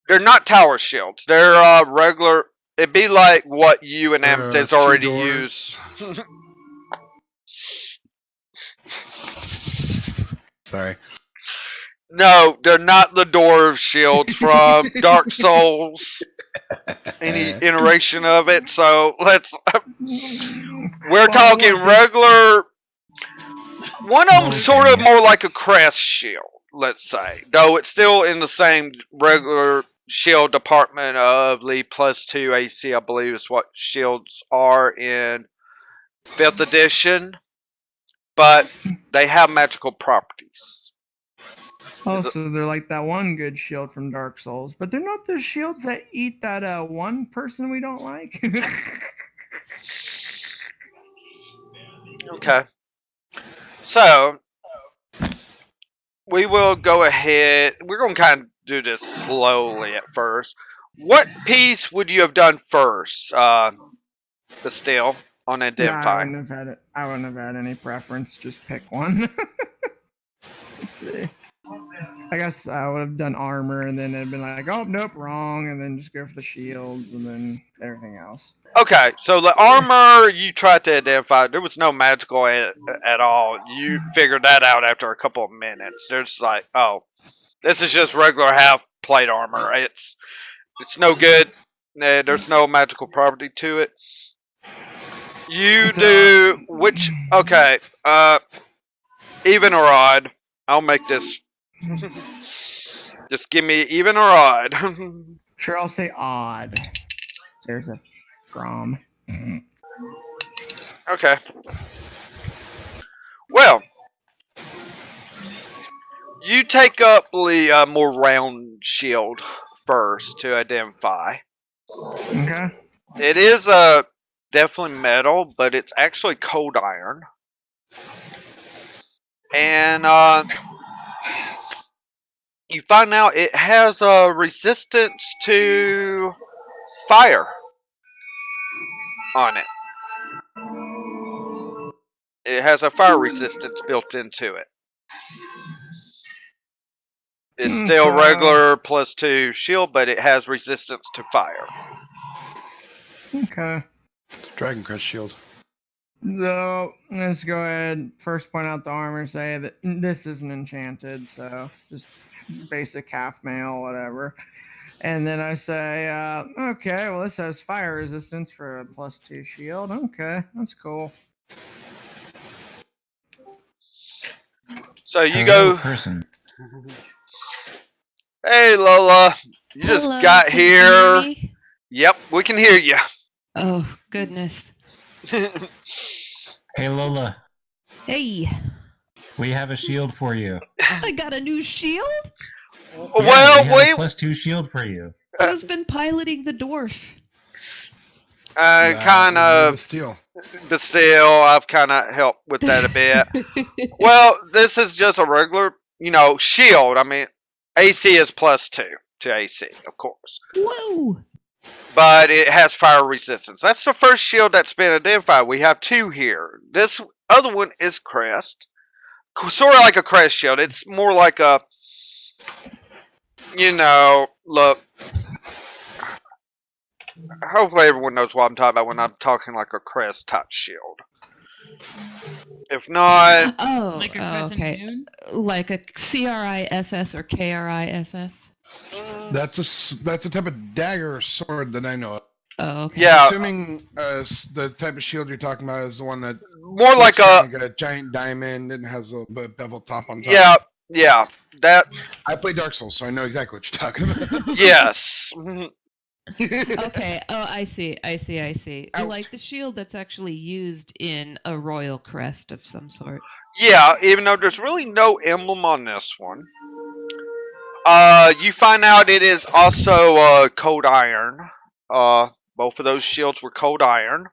They're not tower shields. They're regular. It'd be like what you and Amethyst already use. Sorry. No, they're not the dwarf shields from Dark Souls. Any iteration of it. So we're talking regular. One of them's sort of more like a crest shield, let's say. Though it's still in the same regular shield department of the +2 AC, I believe is what shields are in 5th edition. But they have magical properties. Also, they're like that one good shield from Dark Souls, but they're not the shields that eat that one person we don't like. Okay. So, we will go ahead. We're going to kind of do this slowly at first. What piece would you have done first, Bastille, on identifying? Yeah, I wouldn't have had any preference. Just pick one. Let's see. I guess I would have done armor, and then it'd been like, oh, nope, wrong, and then just go for the shields, and then everything else. Okay, so the armor you tried to identify, there was no magical at all. You figured that out after a couple of minutes. There's like, oh, this is just regular half plate armor. It's no good. There's no magical property to it. You do which? Okay, even or odd. I'll make this. Just give me even or odd. Sure, I'll say odd. There's a Grom. Okay. Well, you take up the more round shield first to identify. Okay. It is definitely metal, but it's actually cold iron. And you find out it has a resistance to fire on it. It has a fire resistance built into it. It's still regular +2 shield, but it has resistance to fire. Okay. Dragon Crest shield. So let's go ahead. First, point out the armor. Say that this isn't enchanted, so just basic half mail, whatever. And then I say, okay, well, this has fire resistance for a +2 shield. Okay, that's cool. So you Hello, go. person. Hey, Lola. You just Hello, got can you hear here. me? Yep, we can hear you. Oh, goodness. Hey, Lola. Hey, We have a shield for you. I got a new shield? Yeah, Well, we have a we +2 shield for you. Who's been piloting the dwarf? kind of, Steel. but still, I've kind of helped with that a bit. Well, this is just a regular, shield. I mean, AC is +2 to AC, of course. Whoa! But it has fire resistance. That's the first shield that's been identified. We have 2 here. This other one is crest. Sort of like a crest shield. It's more like a, look. Hopefully everyone knows what I'm talking about when I'm talking like a crest type shield. If not, Oh, Like a crescent okay. moon? Like a CRISS or KRISS? That's a type of dagger or sword that I know of. Oh, okay. yeah, Assuming the type of shield you're talking about is the one that more like looks like a giant diamond and has a bevel top on top. yeah, that, I play Dark Souls, so I know exactly what you're talking about. yes. Okay. Oh, I see. Ow. Like the shield that's actually used in a royal crest of some sort. Yeah, even though there's really no emblem on this one. You find out it is also cold iron. Both of those shields were cold iron.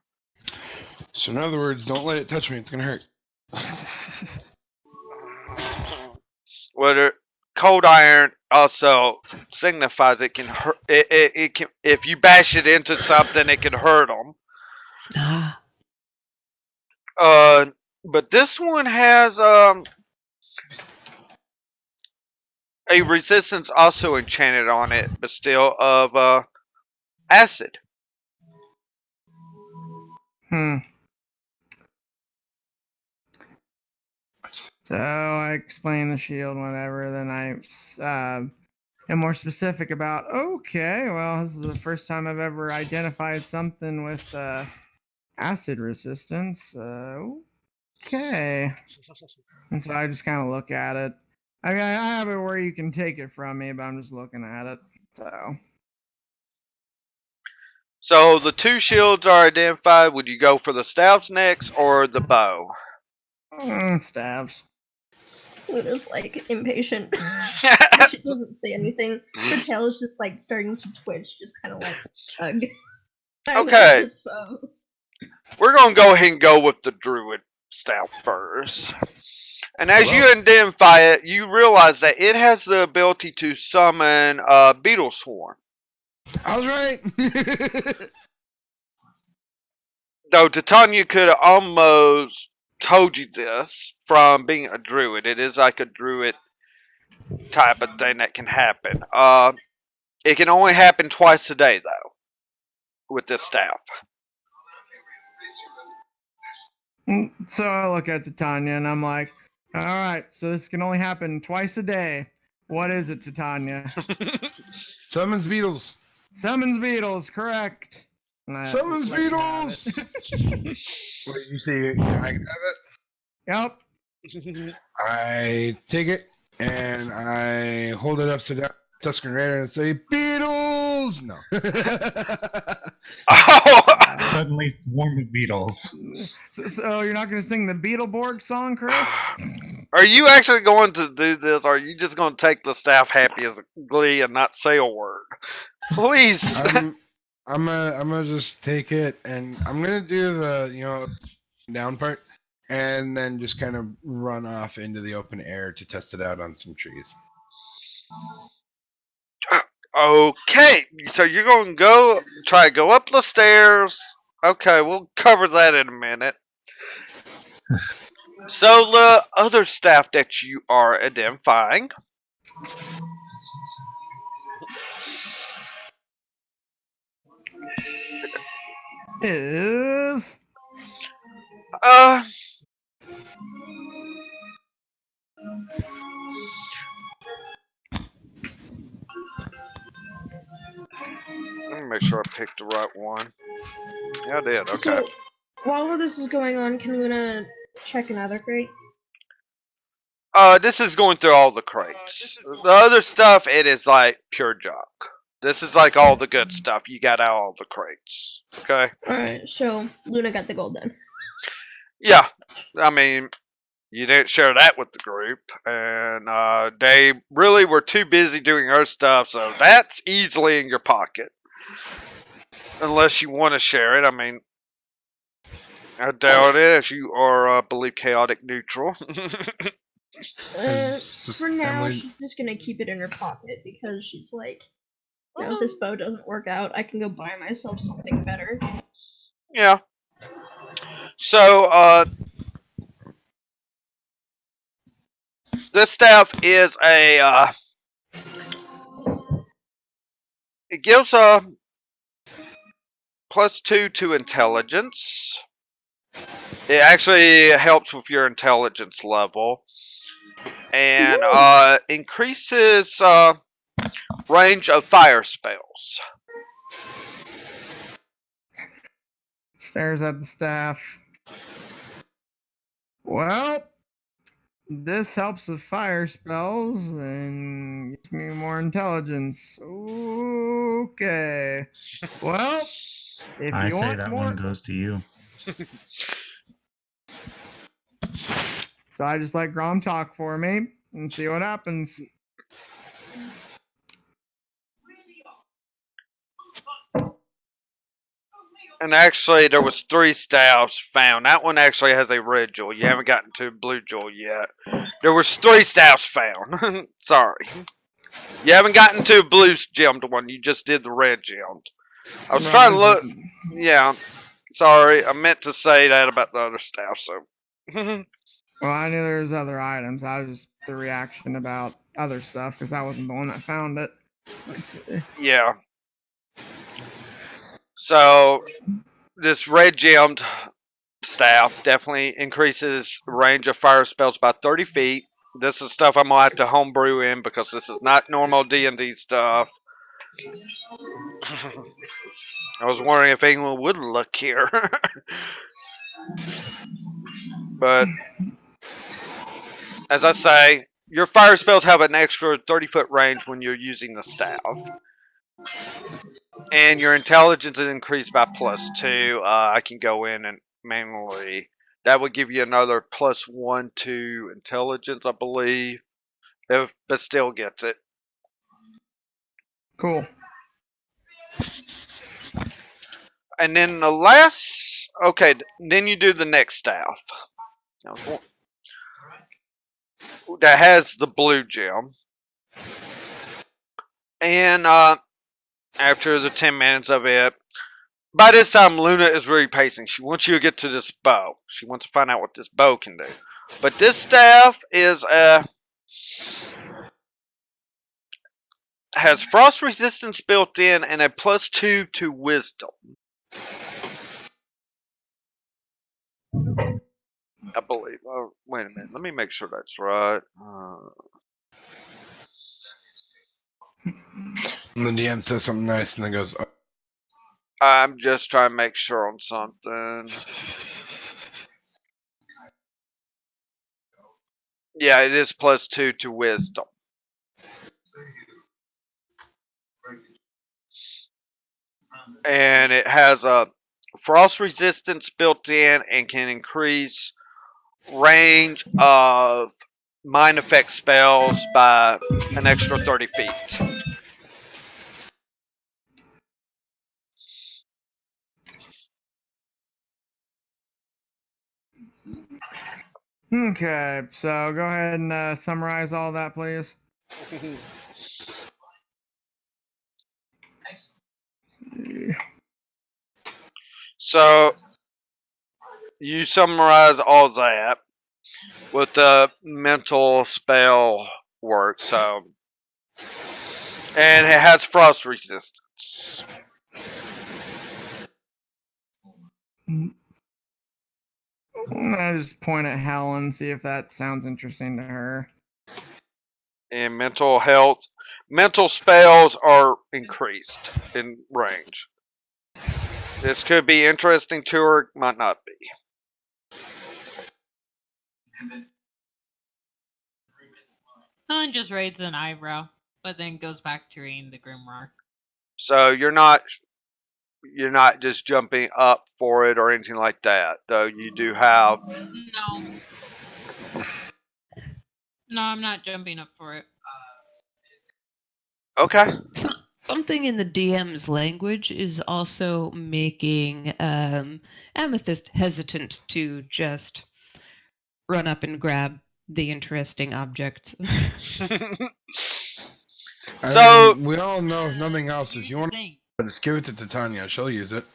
So in other words, don't let it touch me. It's gonna hurt. Whether cold iron also signifies it can hurt. It can, if you bash it into something, it can hurt them. Ah. But this one has a resistance also enchanted on it, but still of acid. So I explain the shield, whatever. Then I am more specific about, okay, well, this is the first time I've ever identified something with acid resistance. Okay. And so I just kind of look at it. I mean, I have it where you can take it from me, but I'm just looking at it. So the 2 shields are identified. Would you go for the staves next or the bow? Staves. Luna's like impatient. She doesn't say anything. Her tail is just like starting to twitch, just kind of like tug. Okay. We're going to go ahead and go with the druid staff first. And as you identify it, you realize that it has the ability to summon beetle swarm. I was right. Though Titania could have almost told you this from being a druid. It is like a druid type of thing that can happen. It can only happen twice a day, though, with this staff. So I look at Titania and I'm like, all right, so this can only happen twice a day. What is it, Titania? Summons beetles. Summons beetles, correct. Summons beetles! What did you say? I can have it? Yep. I take it and I hold it upside down, Tuscan Raider, and say, Beetles! No. Suddenly swarm of beetles. So you're not going to sing the Beetleborg song, Chris? Are you actually going to do this, or are you just going to take the staff happy as a glee and not say a word? Please. I'm gonna just take it, and I'm gonna do the down part, and then just kind of run off into the open air to test it out on some trees. Okay, so you're going to try to go up the stairs. Okay, we'll cover that in a minute. So the other staff that you are identifying is let me make sure I picked the right one. Yeah, I did. Okay. So, while all this is going on, can Luna check another crate? This is going through all the crates. The other stuff, it is like pure junk. This is like all the good stuff. You got out all the crates. Okay? Alright, so Luna got the gold then. Yeah. I mean, you didn't share that with the group. And they really were too busy doing other stuff. So that's easily in your pocket. Unless you want to share it. I mean, I doubt it, as you are, I believe, chaotic neutral. For now, she's just gonna keep it in her pocket because she's like, if this bow doesn't work out, I can go buy myself something better. Yeah. So, this staff is it gives a +2 to intelligence. It actually helps with your intelligence level. And, increases, range of fire spells. stares at the staff. Well, this helps with fire spells and gives me more intelligence. Okay. Well, if I you say want that more, one goes to you. so I just let Grom talk for me and see what happens. And actually, there was 3 staffs found. That one actually has a red jewel. You haven't gotten to blue jewel yet. There was 3 staffs found. Sorry. You haven't gotten to a blue gemmed one. You just did the red gemmed. I was trying to look. Yeah. Sorry. I meant to say that about the other staff. So. Well, I knew there was other items. I was just the reaction about other stuff because I wasn't the one that found it. Yeah. So this red gemmed staff definitely increases range of fire spells by 30 feet. This is stuff I'm gonna have to homebrew in because this is not normal D&D stuff. I was wondering if anyone would look here. But as I say, your fire spells have an extra 30-foot range when you're using the staff. And your intelligence is increased by +2. I can go in and manually. That would give you another +1 to intelligence, I believe. But still gets it. Cool. And then the last. Okay, then you do the next staff. That has the blue gem. And after the 10 minutes of it, by this time Luna is really pacing. She wants you to get to this bow. She wants to find out what this bow can do. But this staff is has frost resistance built in and a +2 to wisdom. I believe. Oh, wait a minute. Let me make sure that's right. And the DM says something nice, and then goes, oh. I'm just trying to make sure on something. Yeah, it is +2 to wisdom. And it has a frost resistance built in and can increase range of mind effect spells by an extra 30 feet. Okay, so go ahead and summarize all that, please. So you summarize all that with the mental spell work. So, and it has frost resistance. I just point at Helen, see if that sounds interesting to her. And mental spells are increased in range. This could be interesting to her, might not be. Helen just raises an eyebrow, but then goes back to reading the Grimoire. So you're not just jumping up for it or anything like that, though you do have. No, I'm not jumping up for it. Okay. Something in the DM's language is also making Amethyst hesitant to just run up and grab the interesting objects. So we all know, if nothing else, if you want to just give it to Titania, she'll use it.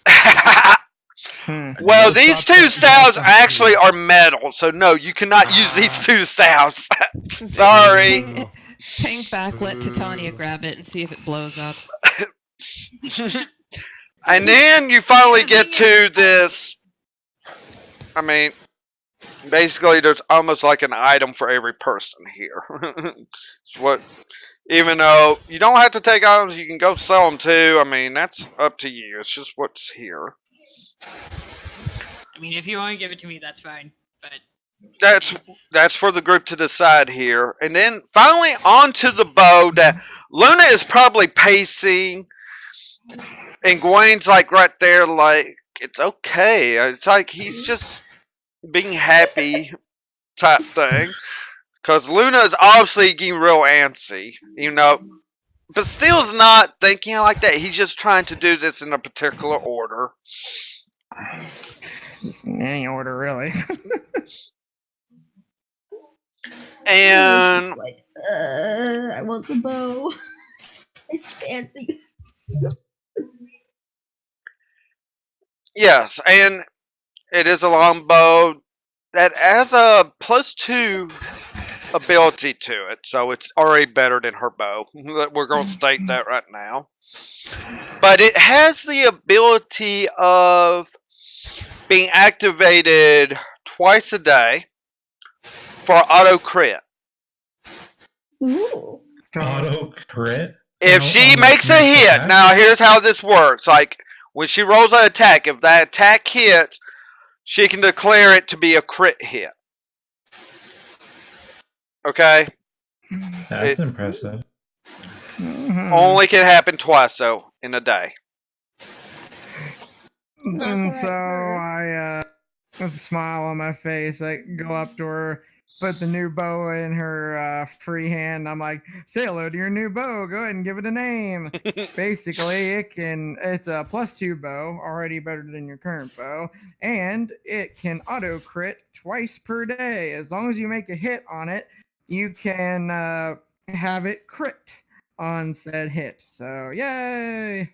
Well, these two staves actually are metal, so no, you cannot use these two staves. Sorry. Hang back, let Titania grab it, and see if it blows up. And then you finally get to this. I mean, basically, there's almost like an item for every person here. Even though you don't have to take items, you can go sell them too. I mean, that's up to you. It's just what's here. I mean, if you want to give it to me, that's fine. But that's for the group to decide here. And then finally onto the bow that Luna is probably pacing, and Gwen's like right there, like it's okay. It's like he's just being happy type thing. Because Luna is obviously getting real antsy, but still's not thinking like that. He's just trying to do this in a particular order. Just in any order, really. And like, I want the bow. It's fancy. yes, and it is a long bow that has a +2 ability to it, so it's already better than her bow. We're going to state that right now. But it has the ability of being activated twice a day for auto crit. Ooh. Auto crit? If she makes a hit, now here's how this works. Like, when she rolls an attack, if that attack hits, she can declare it to be a crit hit. Okay? That's impressive. Only can happen twice, though, in a day. And so I, with a smile on my face, I go up to her, put the new bow in her free hand. I'm like, say hello to your new bow. Go ahead and give it a name. Basically, it's a +2 bow, already better than your current bow, and it can auto crit twice per day. As long as you make a hit on it, you can have it crit on said hit. So, yay!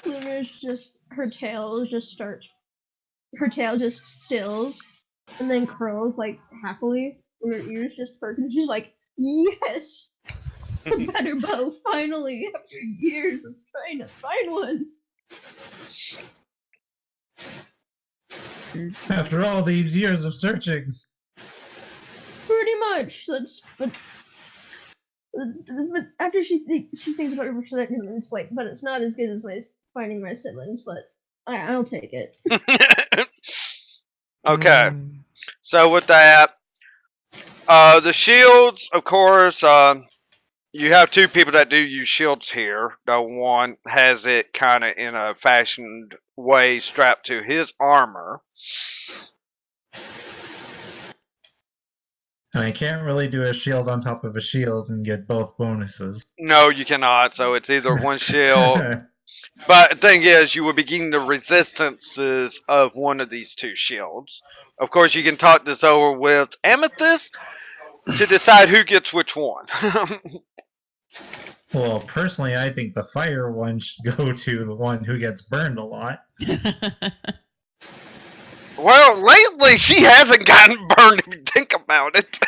Luna's just her tail just stills and then curls like happily, and her ears just perk, and she's like, yes, a better bow finally after years of trying to find one. After all these years of searching. Pretty much. But after she thinks about it for a second, and it's like, but it's not as good as finding my siblings, but I'll take it. Okay. So with that, the shields, of course, you have two people that do use shields here. The one has it kind of in a fashioned way strapped to his armor. And I can't really do a shield on top of a shield and get both bonuses. No, you cannot. So it's either one shield But the thing is, you will be getting the resistances of one of these two shields. Of course, you can talk this over with Amethyst to decide who gets which one. Well, personally, I think the fire one should go to the one who gets burned a lot. Well, lately she hasn't gotten burned if you think about it.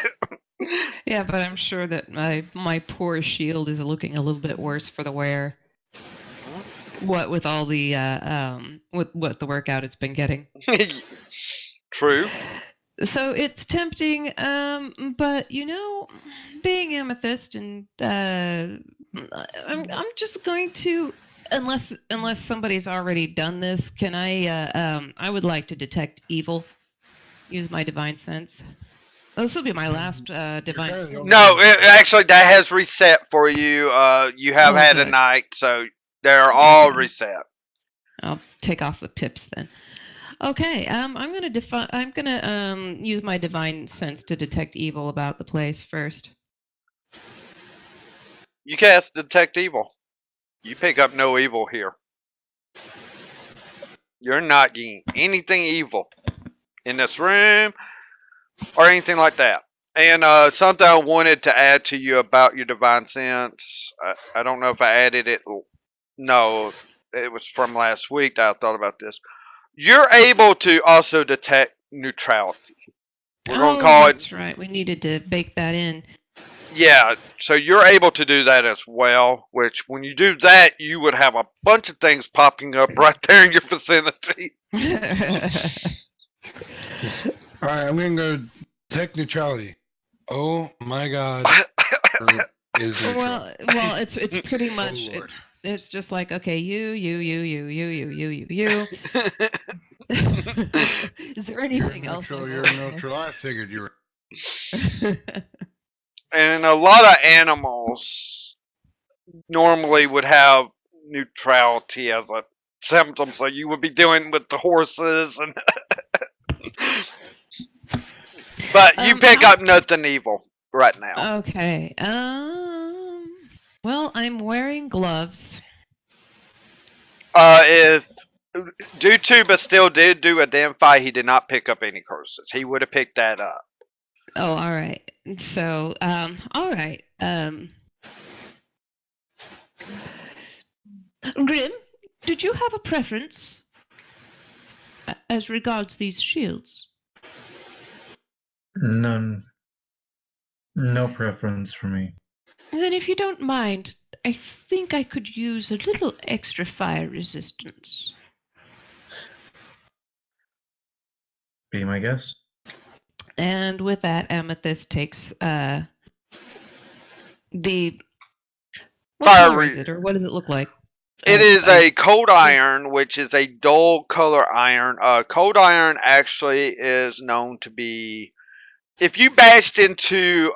Yeah, but I'm sure that my poor shield is looking a little bit worse for the wear. What with all the with what the workout it's been getting. True. So it's tempting, but you know, being Amethyst, and I'm just going to, unless somebody's already done this, can I would like to detect evil. Use my divine sense. This will be my last divine sense. No, actually, that has reset for you. You have had a night, so they're all reset. I'll take off the pips then. Okay, I'm gonna use my divine sense to detect evil about the place first. You cast detect evil. You pick up no evil here. You're not getting anything evil in this room or anything like that. And something I wanted to add to you about your divine sense. I don't know if I added it. No, it was from last week that I thought about this. You're able to also detect neutrality. We're going to call it. That's right. We needed to bake that in. Yeah, so you're able to do that as well, which when you do that, you would have a bunch of things popping up right there in your vicinity. Alright, I'm gonna go tech neutrality. Oh my god. Well, it's pretty much it's just like, okay, you. Is there anything else? You're neutral. I figured you were. And a lot of animals normally would have neutrality as a symptom, so you would be dealing with the horses and but you pick up nothing evil right now. Okay. Well, I'm wearing gloves. If due but still did do identify, he did not pick up any curses. He would have picked that up. Oh, all right. So, all right. Grim, did you have a preference as regards these shields? None. No preference for me. Then, if you don't mind, I think I could use a little extra fire resistance. Be my guest. And with that, Amethyst takes the what color is it, or what does it look like? It is a cold iron, which is a dull color iron. Cold iron actually is known to be, if you bashed into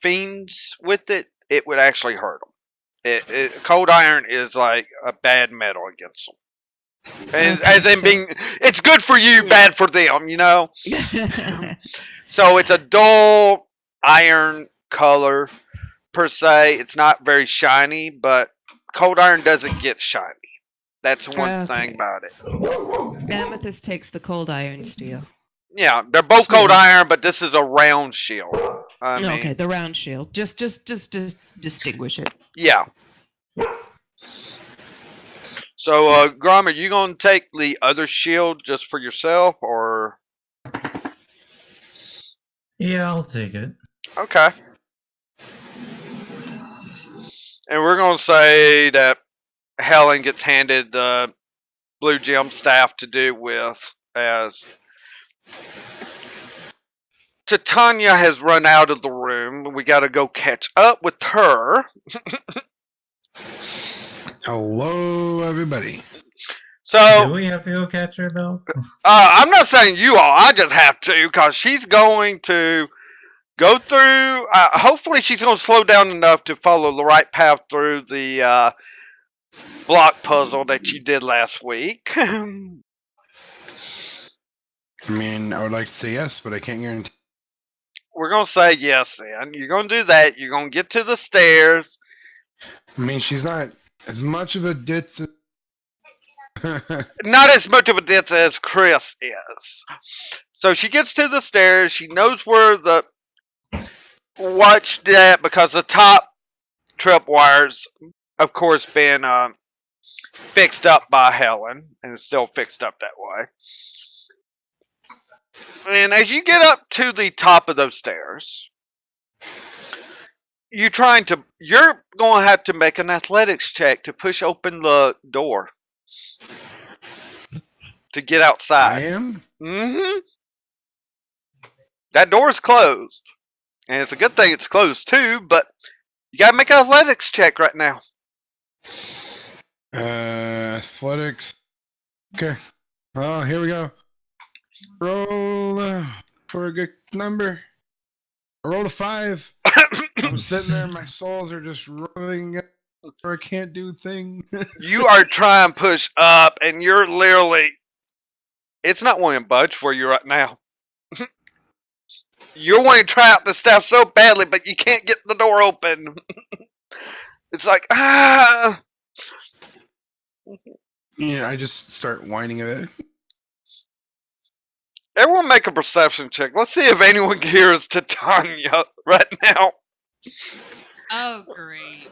fiends with it, it would actually hurt them. Cold iron is like a bad metal against them. As in being, it's good for you, bad for them, you know? So it's a dull iron color per se. It's not very shiny, but cold iron doesn't get shiny. That's one thing about it. Amethyst takes the cold iron steel. Yeah, they're both cold iron, but this is a round shield. I mean, okay, the round shield. Just to distinguish it. Yeah. So, Grom, are you going to take the other shield just for yourself, or? Yeah, I'll take it. Okay. And we're going to say that Helen gets handed the blue gem staff to do with, as Titania has run out of the room. We got to go catch up with her. Hello, everybody. So, do we have to go catch her, though? I'm not saying you all. I just have to, because she's going to go through. Hopefully, she's going to slow down enough to follow the right path through the block puzzle that you did last week. I mean, I would like to say yes, but I can't guarantee. We're going to say yes, then. You're going to do that. You're going to get to the stairs. I mean, she's not as much of a ditz as... Not as much of a ditz as Chris is. So she gets to the stairs. She knows where the watch that because the top tripwires, of course, been fixed up by Helen, and it's still fixed up that way. And as you get up to the top of those stairs, you're going to have to make an athletics check to push open the door to get outside. I am? Mm-hmm. That door is closed. And it's a good thing it's closed too, but you gotta make an athletics check right now. Athletics. Okay. Well, here we go. Roll for a good number. I rolled a 5. I'm sitting there, my soles are just rubbing it, or I can't do a thing. You are trying to push up, and you're literally... It's not wanting to budge for you right now. You're wanting to try out the staff so badly, but you can't get the door open. It's like, ah! Yeah, I just start whining a bit. Everyone make a perception check. Let's see if anyone hears Titania right now. Oh, great.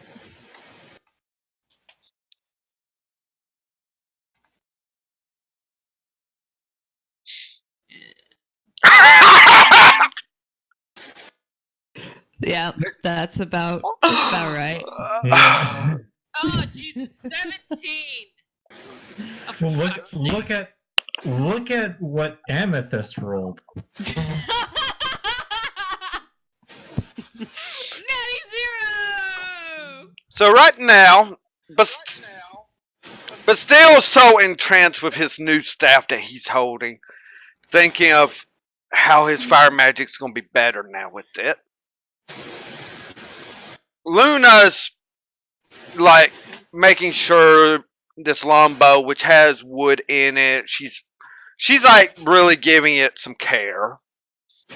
Yeah, that's about right. Yeah. Oh, geez, 17. Oh, for Look fuck's sake. look at what Amethyst rolled. Natty 0! So right now, but still so entranced with his new staff that he's holding, thinking of how his fire magic's going to be better now with it. Luna's like making sure this longbow, which has wood in it, she's like really giving it some care.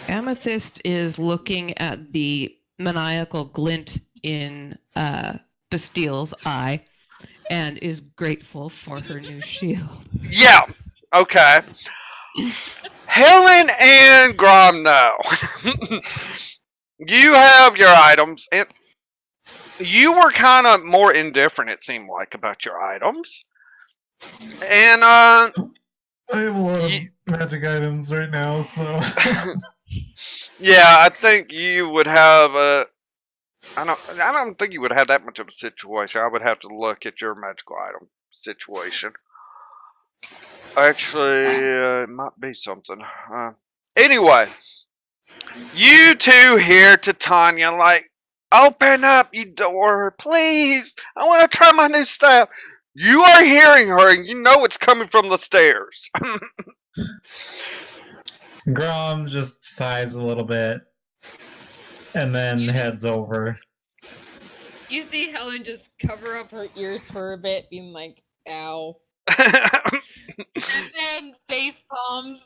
Amethyst is looking at the maniacal glint in Bastile's eye and is grateful for her new shield. Yeah, okay. Helen and Grom know. You have your items, and you were kind of more indifferent, it seemed like, about your items. And, I have a lot of magic items right now, so... yeah, I think you would have a... I don't think you would have that much of a situation. I would have to look at your magical item situation. Actually, it might be something. Anyway, you two hear Titania like, open up, you door, please. I want to try my new staff. You are hearing her, and you know it's coming from the stairs. Grom just sighs a little bit, and then heads over. You see Helen just cover up her ears for a bit, being like, ow. And then face palms,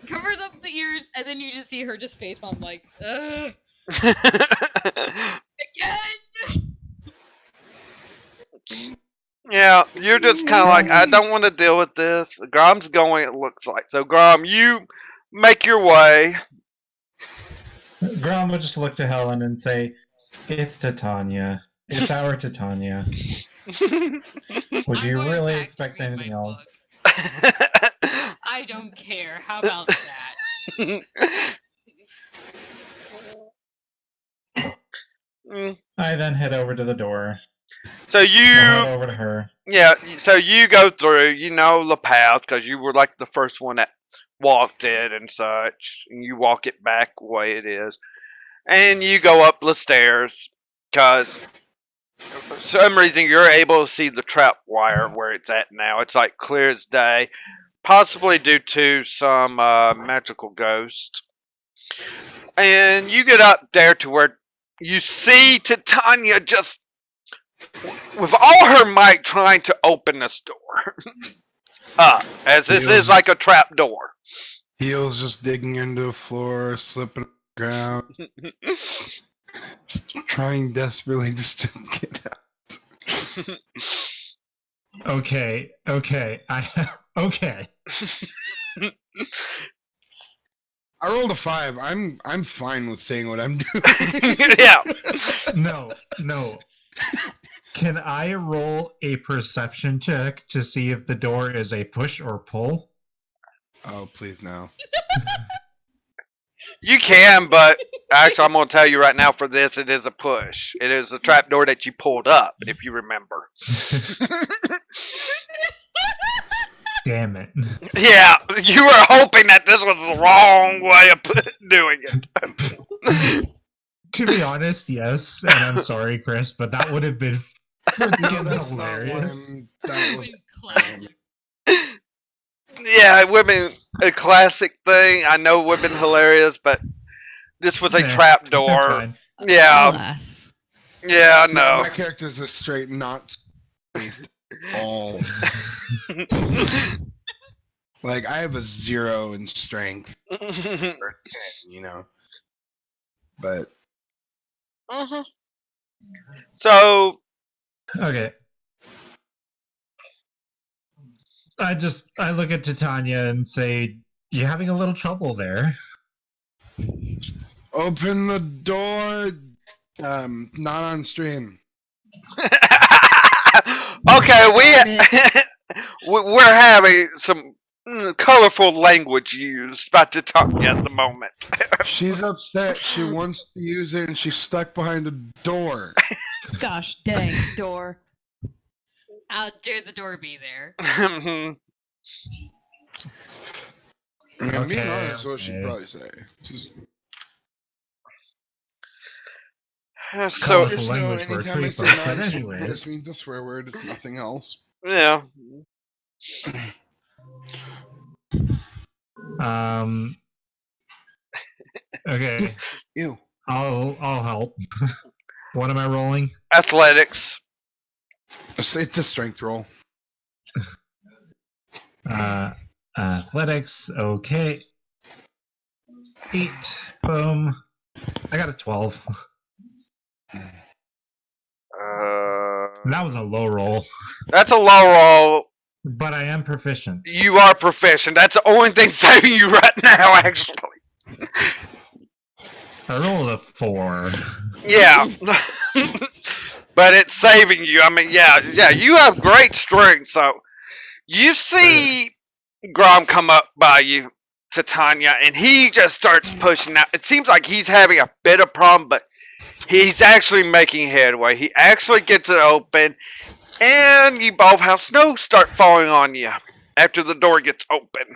covers up the ears, and then you just see her just face palm like, ugh. Again! Yeah, you're just kind of like, I don't want to deal with this. Grom's going, it looks like. So, Grom, you make your way. Grom would just look to Helen and say, it's Titania. It's our Titania. Would you really expect anything else? I don't care. How about that? I then head over to the door. So you I'll head over to her. Yeah, so you go through, you know the path, because you were like the first one that walked it and such. And you walk it back the way it is. And you go up the stairs, because for some reason you're able to see the trap wire where it's at now. It's like clear as day, possibly due to some magical ghost. And you get up there to where you see Titania just with all her might trying to open this door. As this is like a trap door. Heels just digging into the floor, slipping on the ground. Trying desperately just to get out. Okay. Okay. Okay. I rolled a 5. I'm fine with saying what I'm doing. Yeah. No. Can I roll a perception check to see if the door is a push or pull? Oh, please no. You can, but actually, I'm going to tell you right now for this, it is a push. It is a trapdoor that you pulled up, if you remember. Damn it. Yeah, you were hoping that this was the wrong way of doing it. To be honest, yes, and I'm sorry, Chris, but that would have been freaking That's not why hilarious. that was. Classic. Yeah, it would have been a classic thing. I know it would have been hilarious, but this was a Nah, trapdoor. That's fine. Yeah, Alas. yeah, I No, know. my character's a straight not based all. Like I have a 0 in strength or 10, you know. But So, Okay. I look at Titania and say, "You having a little trouble there?" open the door. Not on stream. okay, we're having some colorful language used by Titania at the moment. She's upset. She wants to use it, and she's stuck behind a door. Gosh dang, door. How dare the door be there? I mean, being Okay, honest, what she'd okay. probably say. Just, So, Colorful language for a anytime I tree say folk, but non-swear, anyways. this means a swear word. It's nothing else. yeah. Okay. Ew. I'll help. What am I rolling? Athletics. It's a strength roll. Athletics, okay. 8. Boom. I got a 12. That was a low roll, That's a low roll. but I am proficient. You are proficient. That's the only thing saving you right now, actually. I rolled a 4. Yeah. But it's saving you. I mean, yeah, you have great strength. So you see Grom come up by you, Titania, and he just starts pushing out. It seems like he's having a bit of problem, but he's actually making headway. He actually gets it open, and you both have snow start falling on you after the door gets open.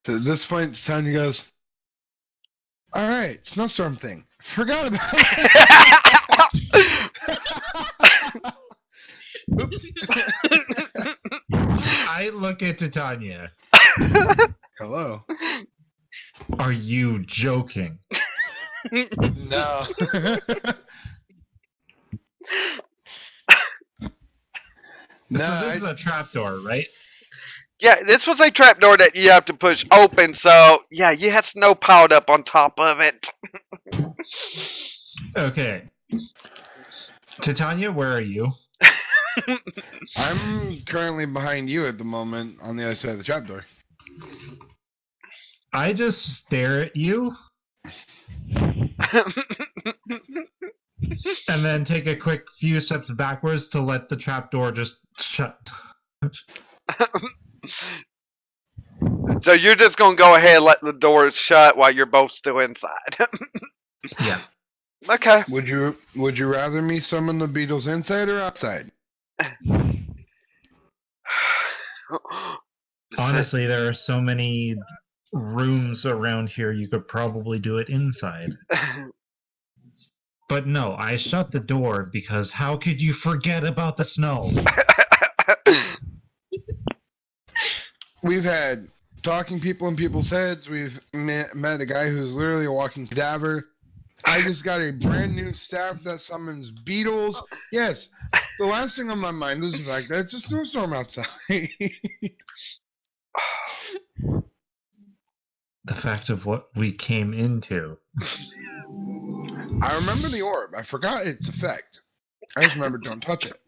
So at this point, Tanya goes, "All right, snowstorm thing. Forgot about it." Oops. I look at Titania. Hello. Are you joking? No. No, So this is a trapdoor, right? Yeah, this was a trapdoor that you have to push open, so yeah, you had snow piled up on top of it. Okay. Titania, where are you? I'm currently behind you at the moment on the other side of the trapdoor. I just stare at you and then take a quick few steps backwards to let the trapdoor just shut. So you're just gonna go ahead and let the doors shut while you're both still inside. Yeah. Okay. Would you rather me summon the beetles inside or outside? Honestly, there are so many rooms around here you could probably do it inside. But no, I shut the door because how could you forget about the snow? We've had talking people in people's heads. We've met a guy who's literally a walking cadaver. I just got a brand new staff that summons beetles. Yes, the last thing on my mind is the fact that it's a snowstorm outside. The fact of what we came into. I remember the orb. I forgot its effect. I just remember don't touch it.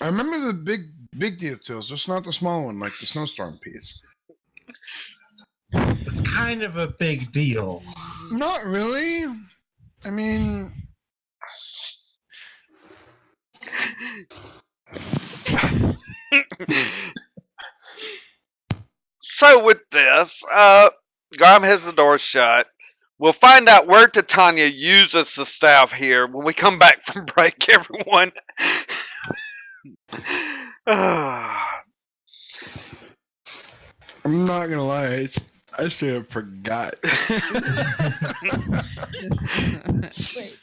I remember the big details, just not the small one, like the snowstorm piece. It's kind of a big deal. Not really. I mean, So with this, Graham has the door shut. We'll find out where Titania uses the staff here when we come back from break, everyone. I'm not gonna lie, I straight up forgot. Wait.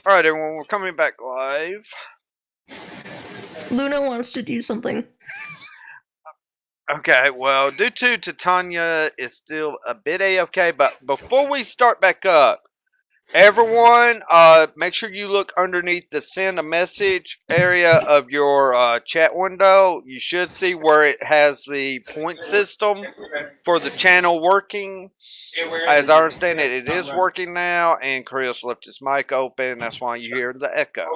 Alright, everyone, we're coming back live. Luna wants to do something. Okay, well, due to Titania is still a bit AFK, but before we start back up, everyone, make sure you look underneath the send a message area of your chat window. You should see where it has the point system for the channel working. As I understand it, it is working now, and Chris left his mic open. That's why you hear the echo.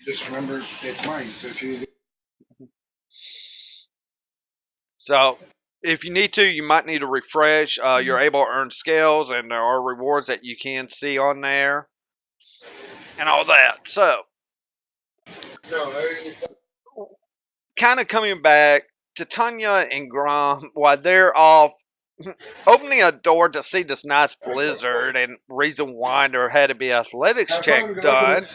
Just remember, it's mine. So if you So, if you need to, you might need to refresh. You're able to earn scales, and there are rewards that you can see on there, and all that. So, kind of coming back to Tanya and Grom, while they're off opening a door to see this nice blizzard, and reason why there had to be athletics checks done.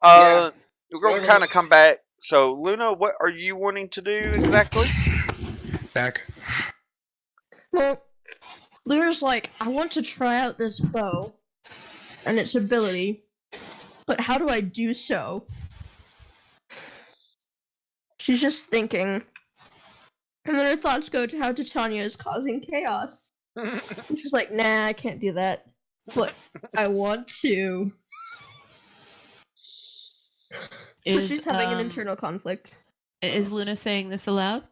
We're going to kind of come back. So, Luna, what are you wanting to do exactly? back. Well, Luna's like, I want to try out this bow and its ability, but how do I do so? She's just thinking. And then her thoughts go to how Titania is causing chaos. And she's like, nah, I can't do that. But I want to. So she's having an internal conflict. Is Luna saying this aloud?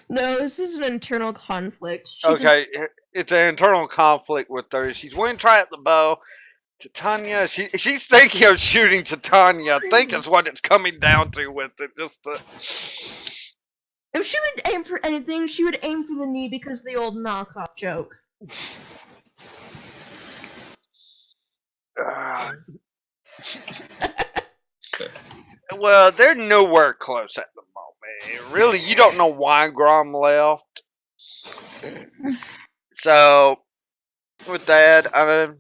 No, this is an internal conflict. Okay, it's an internal conflict with her. She's wanting to try out the bow. Titania, she's thinking of shooting Titania. I think that's what it's coming down to with it. If she would aim for anything, she would aim for the knee because of the old knockoff joke. Well, they're nowhere close at the moment. Really, you don't know why Grom left. So, with that,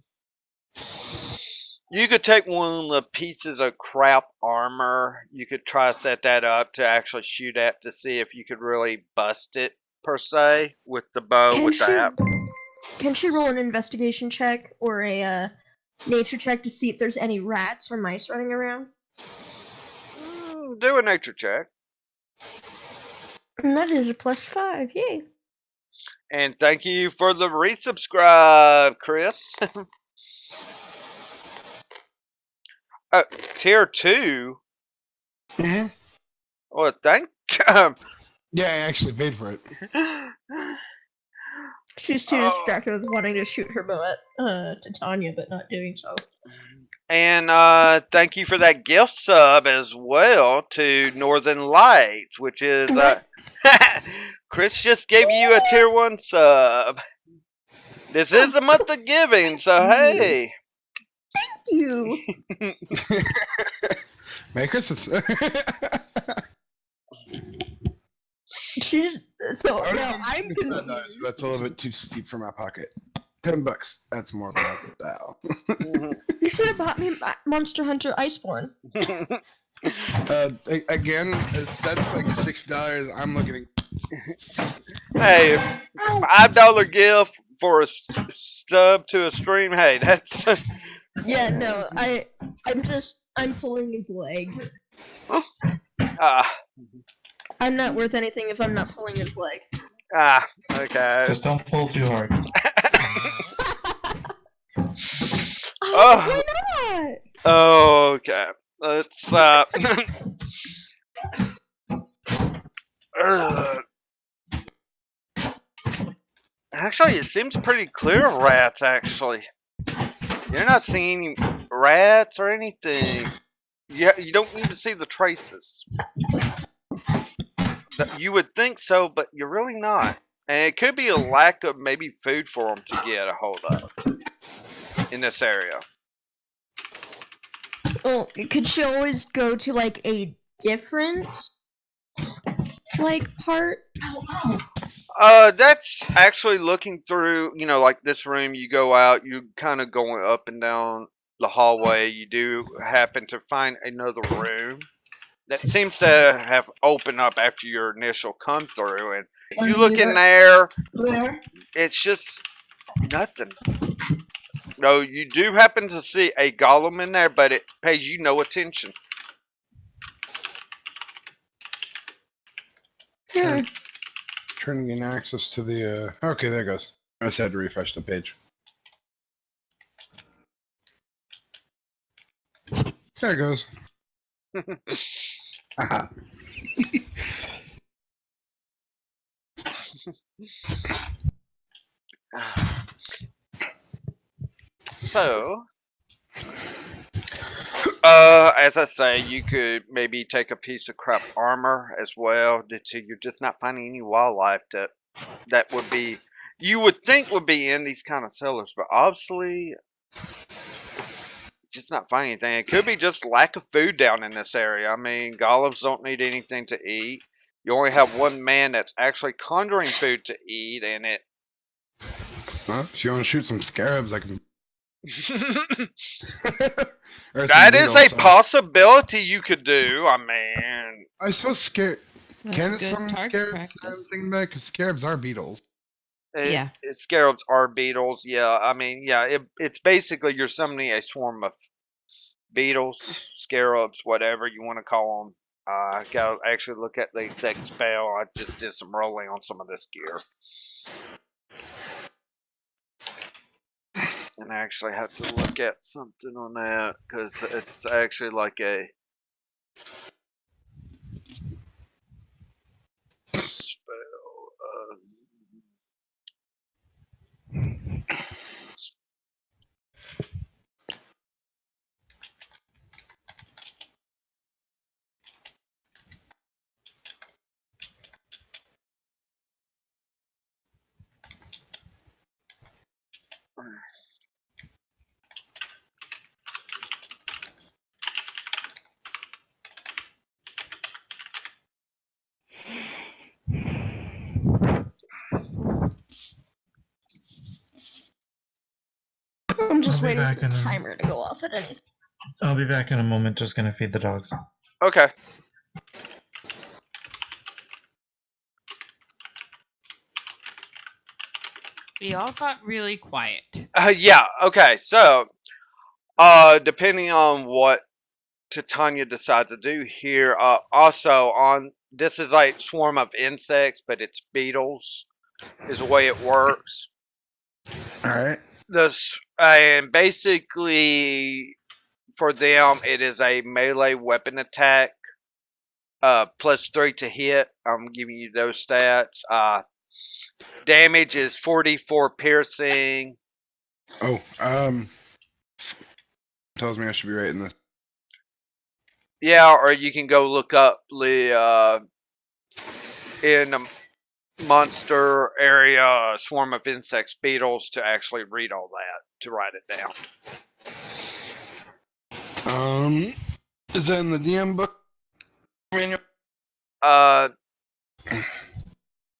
you could take one of the pieces of crap armor. You could try to set that up to actually shoot at to see if you could really bust it, per se, with the bow with that. Can she roll an investigation check or a nature check to see if there's any rats or mice running around? Do a nature check. And that is a +5, yay. And thank you for the resubscribe, Chris. Tier 2? Mm-hmm. Well, thank Yeah, I actually paid for it. She's too distracted with wanting to shoot her bow at Titania, but not doing so. And thank you for that gift sub as well to Northern Lights, which is Chris just gave you a tier 1 sub. This is a month of giving, so hey. Thank you. Merry Christmas. She's so now I'm confused. That's a little bit too steep for my pocket. $10. That's more than I could dial. You should have bought me Monster Hunter Iceborne. Again, that's like $6. I'm looking at. Hey, $5 gift for a stub to a stream. Hey, that's. Yeah, no, I'm pulling his leg. I'm not worth anything if I'm not pulling his leg. Okay. Just don't pull too hard. Why not? Okay. Let's Actually, it seems pretty clear of rats, actually. You're not seeing any rats or anything. You don't even see the traces. You would think so, but you're really not. And it could be a lack of maybe food for them to get a hold of in this area. Well, could she always go to like a different part? That's actually looking through, like this room, you go out, you kind of going up and down the hallway, you do happen to find another room that seems to have opened up after your initial come through, and you look in there, it's just nothing. No, you do happen to see a golem in there, but it pays you no attention. Hmm. Trying to gain access to the. Okay, there it goes. I just had to refresh the page. There it goes. Aha. So, as I say, you could maybe take a piece of crap armor as well. You're just not finding any wildlife that would be, you would think would be in these kind of cellars, but obviously just not finding anything. It could be just lack of food down in this area. I mean, golems don't need anything to eat. You only have one man that's actually conjuring food to eat, and it. Well, if you want to shoot some scarabs, I can. Or some That is beetles, a possibility you could do. I mean, I suppose scare. That's Can a it good summon target scarabs? practice. I'm thinking that because scarabs are beetles. Yeah. Scarabs are beetles. Yeah, I mean, yeah, it's basically you're summoning a swarm of beetles, scarabs, whatever you want to call them. I gotta actually look at the exact spell. I just did some rolling on some of this gear. And I actually have to look at something on that because it's actually like a spell. I'm just I'll be waiting for back the in a- timer to go off at any. I'll be back in a moment. Just gonna feed the dogs. Okay. We all got really quiet. Yeah. Okay. So, depending on what Titania decides to do here, also on this is like swarm of insects, but it's beetles, is the way it works. All right. This and basically for them it is a melee weapon attack. +3 to hit. I'm giving you those stats. Damage is 44 piercing. Oh, tells me I should be writing this. Yeah, or you can go look up the in the monster area swarm of insects, beetles to actually read all that to write it down. Is that in the DM book manual?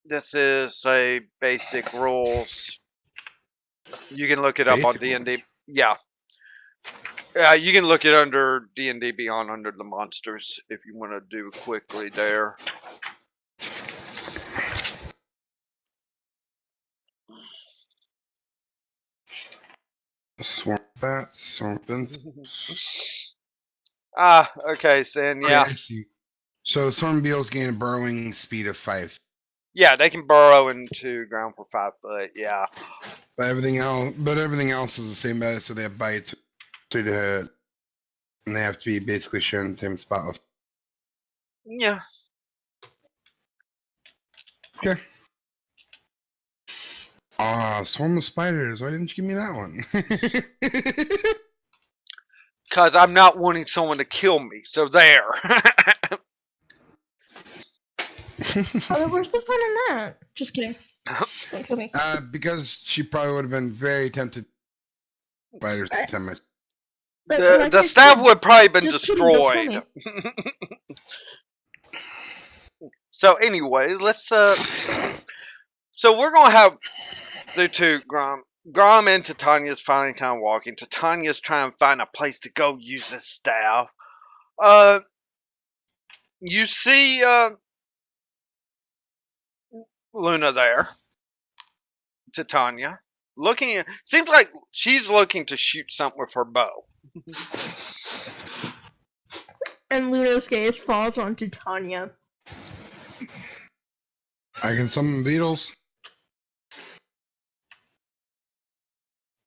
This is a basic rules. You can look it up on D&D. Yeah. You can look it under D&D Beyond under the monsters if you want to do quickly there. Swarm bats, swarm insects. Okay, Sin, Okay, yeah. I see. So swarm beetles gain a burrowing speed of 5. Yeah, they can burrow into ground for 5 foot, yeah. But everything else is the same. So they have bites, and they have to be basically sharing the same spot with. Yeah. Okay. Swarm of spiders. Why didn't you give me that one? Because I'm not wanting someone to kill me, so there. Oh, where's the fun in that? Just kidding. Don't kill me. Because she probably would have been very tempted. Spiders. The staff would probably been destroyed. So anyway, let's so we're gonna have the two Grom and Titania's finally kind of walking. Titania's trying to find a place to go use this staff. You see Luna there. Titania. looking. Seems like she's looking to shoot something with her bow. And Luna's gaze falls onto Tanya. I can summon beetles.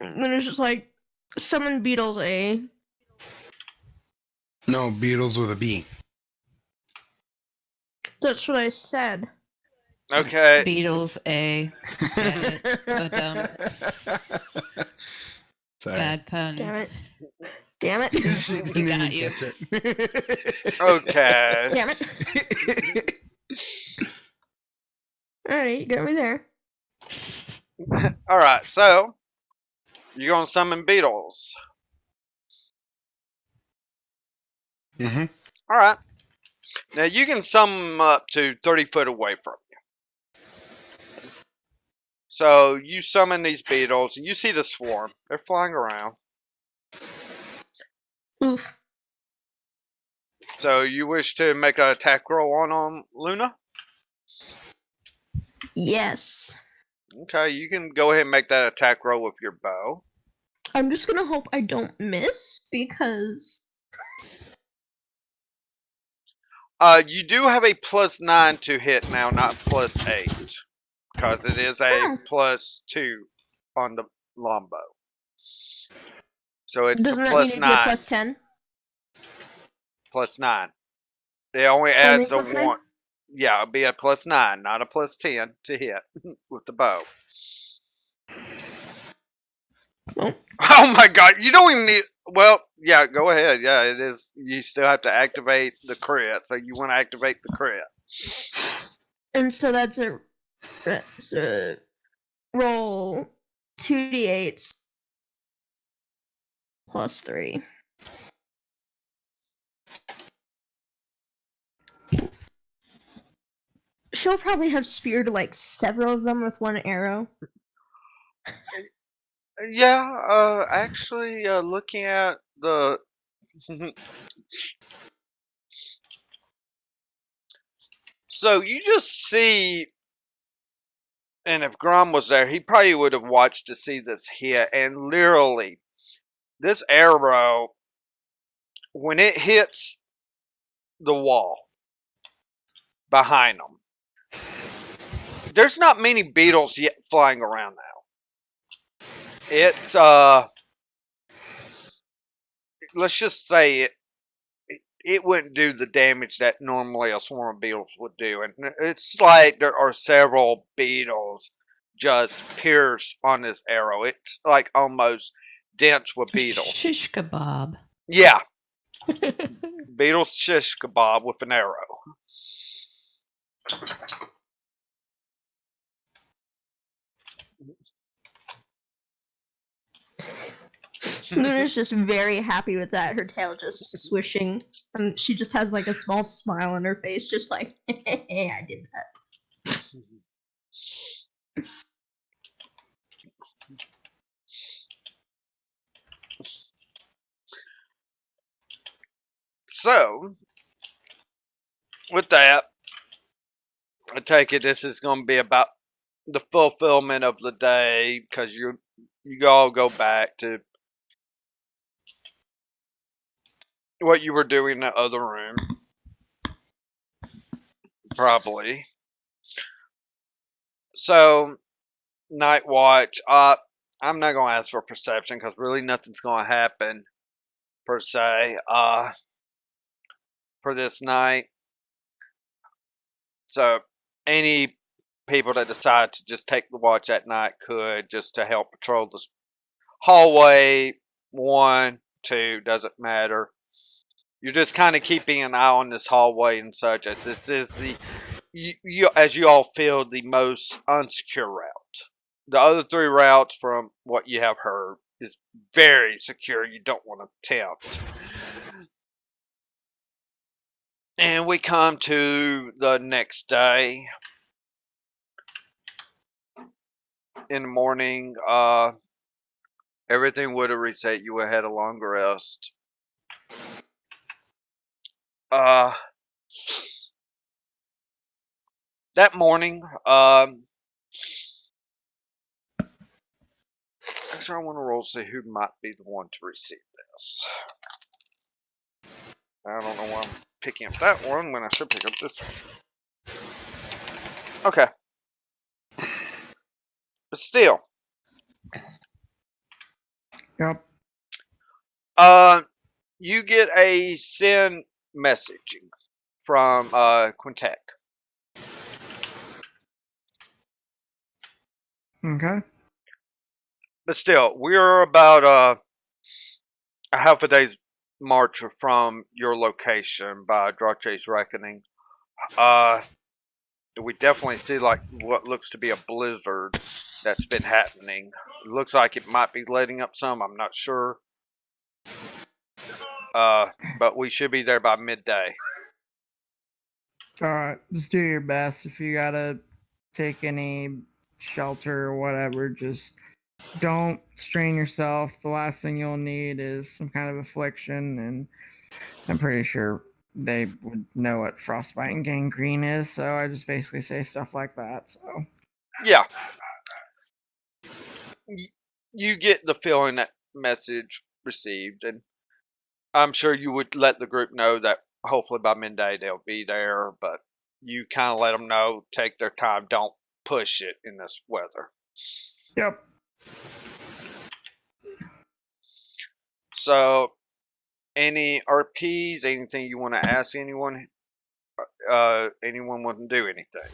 Luna's just like, summon beetles, eh? No, beetles with a B. That's what I said. Okay. Beatles, A. Get it. Sorry. Bad puns. Damn it. Damn it. Didn't We even got you. catch it. Okay. Damn it. Alright, you got me there. All right. So you're gonna summon beetles. Mm-hmm. All right. Now you can summon them up to 30 foot away from you. So you summon these beetles, and you see the swarm. They're flying around. Oof. So you wish to make an attack roll on them, Luna? Yes. Okay, you can go ahead and make that attack roll with your bow. I'm just gonna hope I don't miss because You do have a +9 to hit now, not +8, because it is a Oh. +2 on the longbow. So it's doesn't a that mean it'd be a +9. +10? +9. It only adds a +9? 1. Yeah, it'll be a +9, not a +10 to hit with the bow. Oh. Oh my god, you don't even need. Well, yeah, go ahead. Yeah, it is. You still have to activate the crit, so you want to activate the crit. And so that's a roll 2d8s +3. She'll probably have speared like several of them with one arrow. Yeah, actually, looking at the. So you just see, and if Grom was there, he probably would have watched to see this hit, and literally, this arrow, when it hits the wall behind them, there's not many beetles yet flying around now. It's let's just say it wouldn't do the damage that normally a swarm of beetles would do, and it's like there are several beetles just pierced on this arrow. It's like almost dense with beetles. Shish kebab. Yeah, beetle shish kebab with an arrow. Luna's just very happy with that. Her tail just swishing. And she just has like a small smile on her face, just like, hey, I did that. So, with that, I take it this is going to be about the fulfillment of the day, because you all go back to what you were doing in the other room, probably. So, night watch. I'm not gonna ask for perception because really nothing's gonna happen per se. For this night. So, any people that decide to just take the watch at night could, just to help patrol the hallway. 1, 2, doesn't matter. You're just kind of keeping an eye on this hallway and such, as this is the as you all feel, the most unsecure route. The other 3 routes, from what you have heard, is very secure. You don't want to tempt. And we come to the next day. In the morning, everything would have reset. You would have had a longer rest. That morning, Actually, I want to roll to see who might be the one to receive this. I don't know why I'm picking up that one when I should pick up this one. Okay. But still. Yep. You get a send messaging from Quintek. Okay. But still, we're about a half a day's march from your location by Drache's reckoning. We definitely see like what looks to be a blizzard that's been happening. It looks like it might be letting up some. I'm not sure. But we should be there by midday. All right. Just do your best. If you gotta take any shelter or whatever, just don't strain yourself. The last thing you'll need is some kind of affliction, and I'm pretty sure they would know what frostbite and gangrene is. So I just basically say stuff like that. So Yeah. You get the feeling that message received, and I'm sure you would let the group know that hopefully by midday they'll be there, but you kind of let them know, take their time, don't push it in this weather. yep. So, any RPs, anything you want to ask anyone? Anyone want to do anything?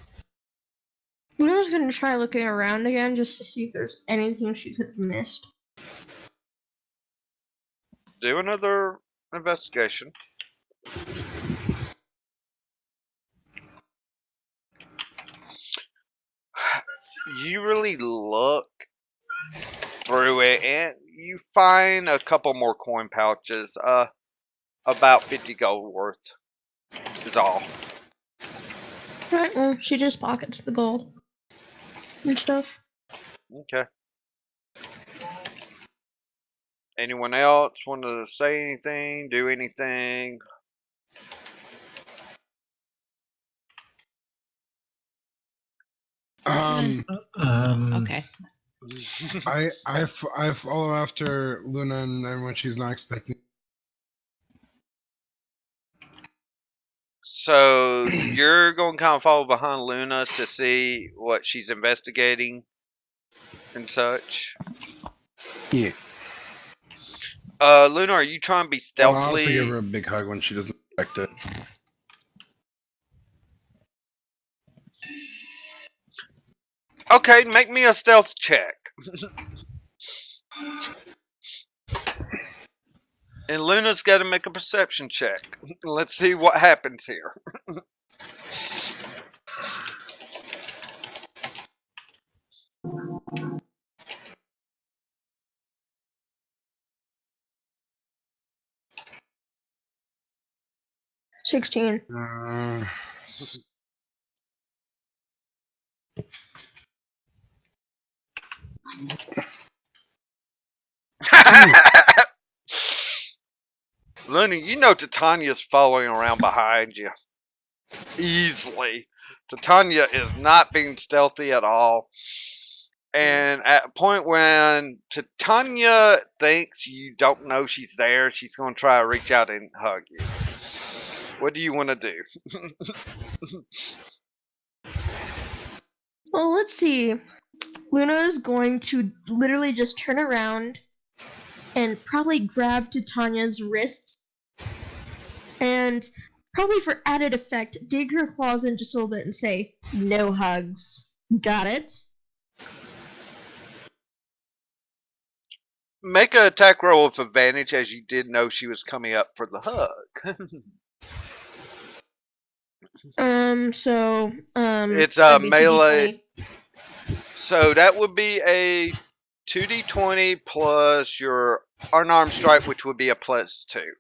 Luna's gonna try looking around again just to see if there's anything she could have missed. Do another investigation. You really look through it and you find a couple more coin pouches. About 50 gold worth is all. Alright, well, she just pockets the gold and stuff. Okay. Anyone else want to say anything, do anything? Okay. I follow after Luna and then when she's not expecting. So you're going to kind of follow behind Luna to see what she's investigating and such. Yeah. Luna, are you trying to be I'll also give stealthily? her a big hug when she doesn't expect it. Okay, make me a stealth check. And Luna's got to make a perception check. Let's see what happens here. 16. Luna, you know Titania's following around behind you. Easily. Titania is not being stealthy at all. And at a point when Titania thinks you don't know she's there, she's going to try to reach out and hug you. What do you want to do? Well, let's see. Luna is going to literally just turn around and probably grab Titania's wrists and probably for added effect, dig her claws in just a little bit and say, "No hugs." Got it? Make an attack roll with advantage as you did know she was coming up for the hug. It's a that'd be melee. 2d20. So that would be a 2d20 plus your unarmed strike, which would be a +2.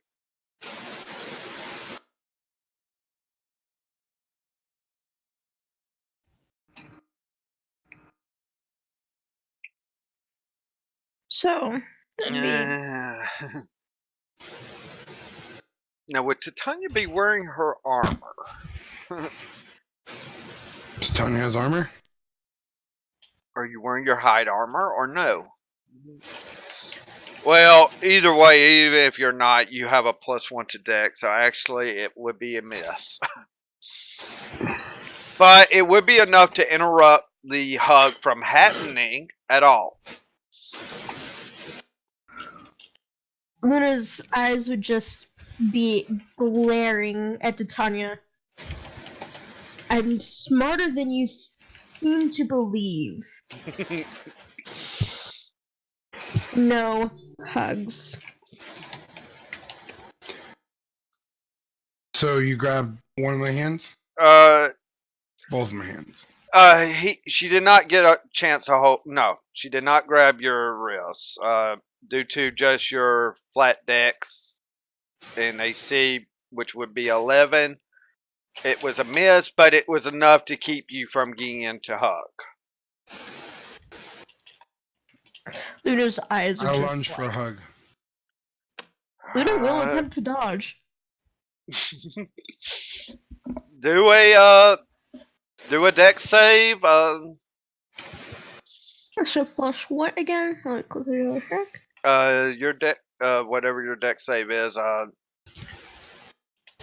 So, that'd be Now, would Titania be wearing her armor? Titania has armor? Are you wearing your hide armor or no? Well, either way, even if you're not, you have a +1 to deck, so actually it would be a miss. But it would be enough to interrupt the hug from happening at all. Luna's eyes would just be glaring at Titania. I'm smarter than you seem to believe. No hugs. So you grab one of my hands? Both of my hands. She did not get a chance to hold. No, she did not grab your wrists. Due to just your flat decks and AC, which would be 11, it was a miss, but it was enough to keep you from getting into hug. Luna's eyes are I'll just lunge for a hug. Luna will attempt to dodge. Do a deck save. I should flush what again? Let me quickly go check. Your deck, whatever your deck save is. I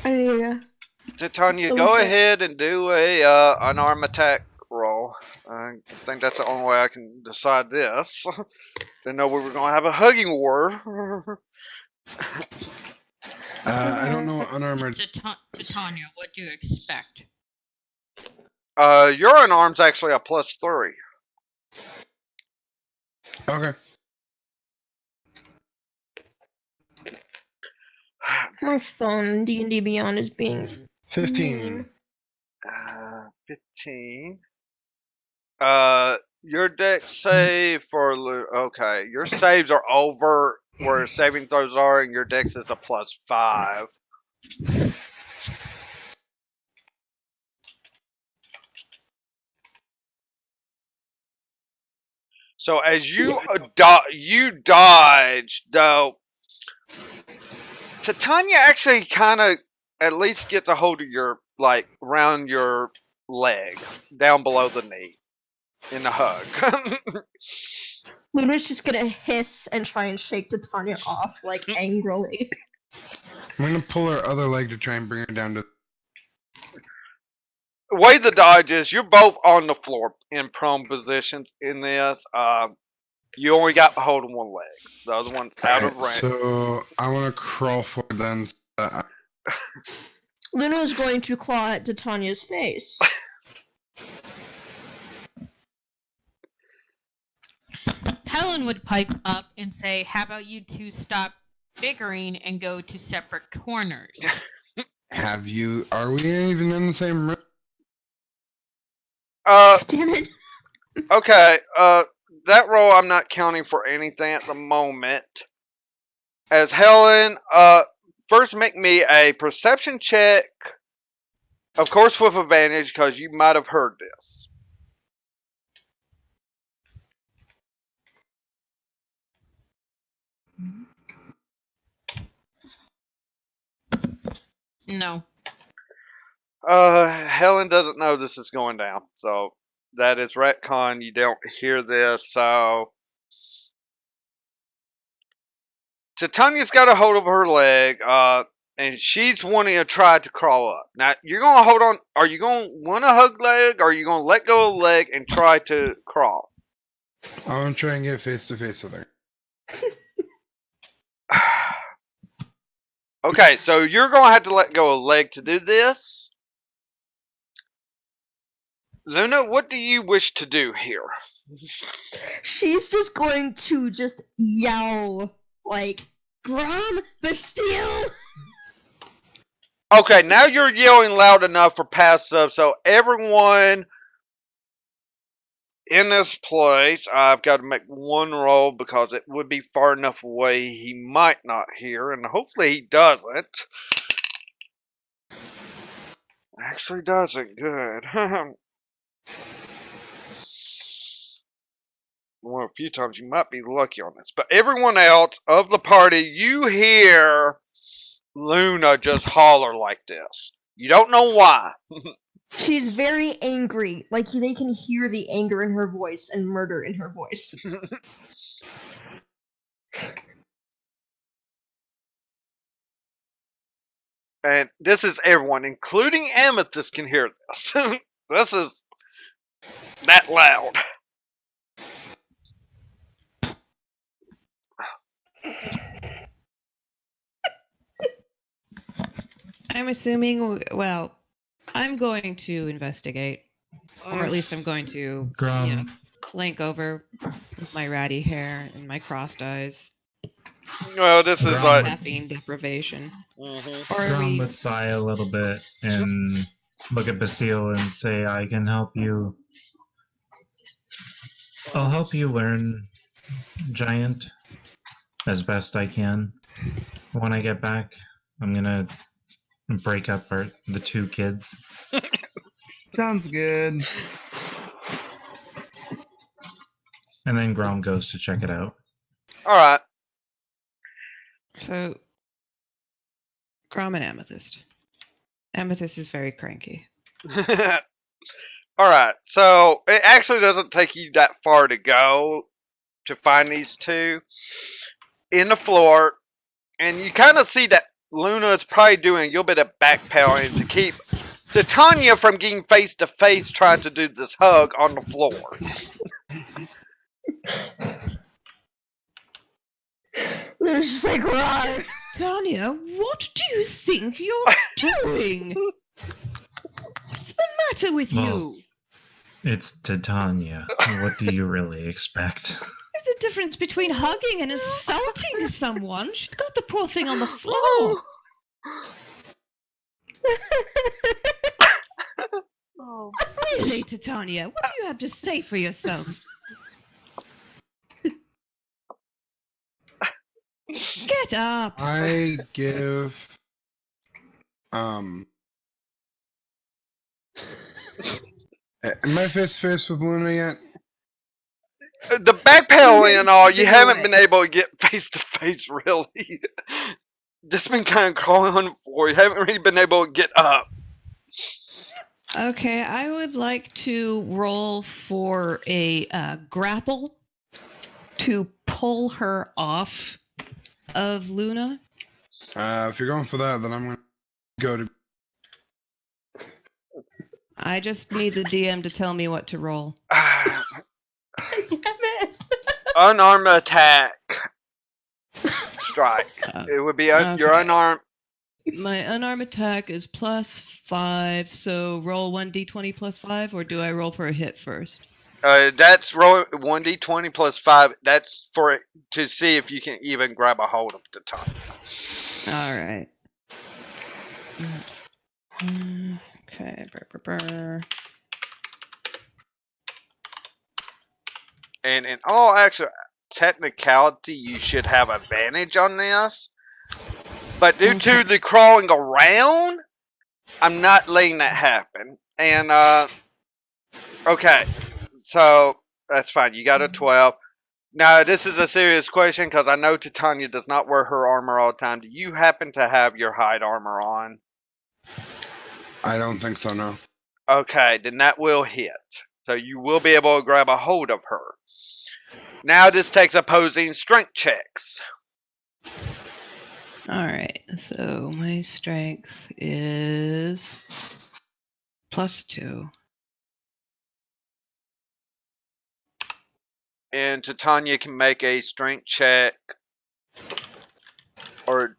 need Titania, double go check. ahead and do a unarmed attack roll. I think that's the only way I can decide this. Didn't know we were gonna have a hugging war. I don't know what unarmored. Titania, what do you expect? Your unarmed's actually a +3. Okay. My phone D&D Beyond is being 15. 15. Your deck save for okay. Your saves are over where saving throws are, and your dex is a +5. So as you you dodge, though, Titania actually kind of at least gets a hold of your around your leg, down below the knee, in the hug. Luna's just gonna hiss and try and shake Titania off, like, angrily. I'm gonna pull her other leg to try and bring her down to. The way the dodge is, you're both on the floor in prone positions in this. You only got a hold of one leg. The other one's out of range. So I want to crawl forward then. Luna is going to claw at Titania's face. Helen would pipe up and say, how about you two stop bickering and go to separate corners? Are we even in the same room? Damn it. Okay, that roll I'm not counting for anything at the moment. As Helen, first make me a perception check. Of course with advantage, because you might have heard this. No. Helen doesn't know this is going down, so that is retcon. You don't hear this, so Titania's got a hold of her leg, and she's wanting to try to crawl up. Now you're gonna hold on. Are you gonna want to hug leg, or are you gonna let go of the leg and try to crawl? I want to try and get face to face with her. Okay, so you're gonna have to let go of leg to do this. Luna, what do you wish to do here? She's just going to just yell, like, Grom, Bastille! Okay, now you're yelling loud enough for passive, so everyone in this place, I've got to make one roll because it would be far enough away he might not hear, and hopefully he doesn't. Actually doesn't, good. Well, a few times you might be lucky on this, but everyone else of the party, you hear Luna just holler like this. You don't know why. She's very angry. Like, they can hear the anger in her voice and murder in her voice. And this is everyone, including Amethyst, can hear this. This is that loud. I'm assuming, well, I'm going to investigate. Or at least I'm going to clank over with my ratty hair and my crossed eyes. Well, this is like caffeine deprivation. Mm-hmm. Or Drum we... would sigh a little bit and look at Bastille and say, I can help you. I'll help you learn Giant as best I can. When I get back, I'm gonna break up the two kids. Sounds good. And then Grom goes to check it out. All right. So, Grom and Amethyst. Amethyst is very cranky. All right. So it actually doesn't take you that far to go to find these two in the floor, and you kind of see that Luna is probably doing a little bit of backpedaling to keep Titania from getting face to face trying to do this hug on the floor. Luna's just like, right. Tanya, what do you think you're doing? What's the matter with you? It's Titania. What do you really expect? There's a difference between hugging and assaulting someone. She's got the poor thing on the floor. Oh. Really, Titania, what do you have to say for yourself? Get up. I give am I face with Luna yet? The backpedaling and all, you haven't been able to get face to face really. Just been kind of crawling on the floor. You haven't really been able to get up. Okay, I would like to roll for a grapple to pull her off of Luna. If you're going for that, then I'm going to go to... I just need the DM to tell me what to roll. Damn it. Unarmed attack. Strike. It would be your unarmed. My unarmed attack is +5, so roll 1d20 +5, or do I roll for a hit first? That's roll 1d20 +5. That's for it to see if you can even grab a hold of the tongue. All right. Okay. And in all actual technicality, you should have advantage on this. But due to the crawling around, I'm not letting that happen. And, okay. So, that's fine. You got a 12. Now, this is a serious question because I know Titania does not wear her armor all the time. Do you happen to have your hide armor on? I don't think so, no. Okay, then that will hit. So you will be able to grab a hold of her. Now this takes opposing strength checks. Alright, so my strength is +2. And Titania can make a strength check. Or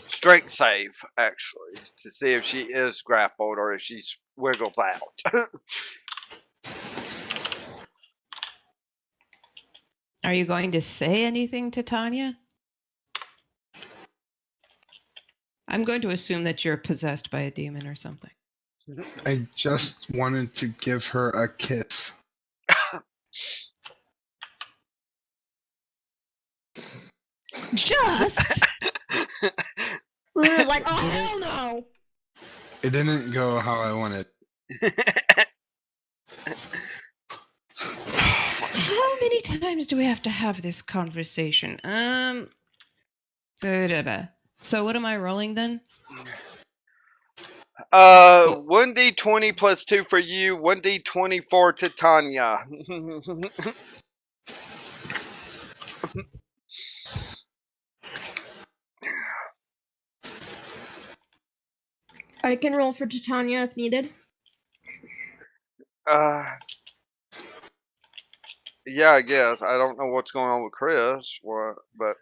strength save, actually. To see if she is grappled or if she wiggles out. Are you going to say anything to Tanya? I'm going to assume that you're possessed by a demon or something. I just wanted to give her a kiss. Just? Luna's like, oh, hell no. It didn't go how I wanted. How many times do we have to have this conversation? So what am I rolling then? 1d20 +2 for you, 1d20 for Titania. I can roll for Titania if needed. Yeah, I guess. I don't know what's going on with Chris, but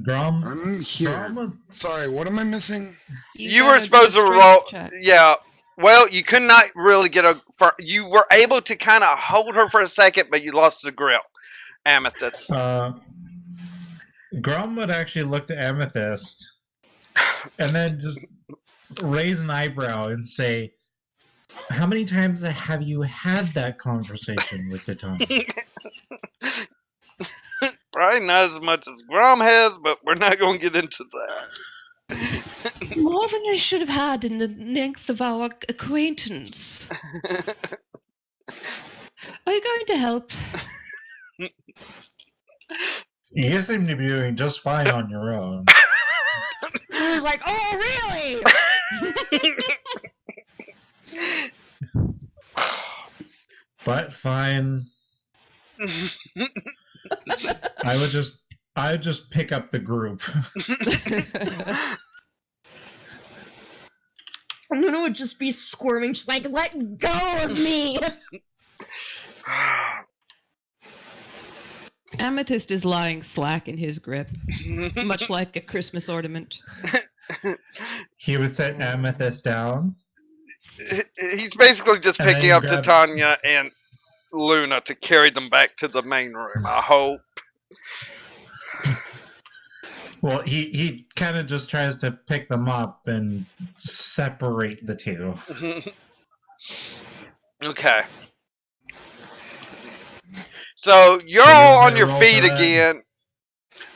Grom. I'm here. Grom, Sorry, what am I missing? you were gotta do a supposed to strength roll. check. Yeah. Well, you could not really get a. You were able to kind of hold her for a second, but you lost the grip. Amethyst. Grom would actually look to Amethyst and then just raise an eyebrow and say, "How many times have you had that conversation with Titania?" Probably not as much as Grom has, but we're not going to get into that. More than I should have had in the length of our acquaintance. Are you going to help? You seem to be doing just fine on your own. Luna's like, oh, really? But fine. I would just pick up the group. Luna would just be squirming. She's like, let go of me! Amethyst is lying slack in his grip, much like a Christmas ornament. He would set Amethyst down. He's basically just And then picking you up grab- Titania and Luna to carry them back to the main room, I hope. Well, he kind of just tries to pick them up and separate the two. Okay. So you're So you all want on me to your roll feet for that? again.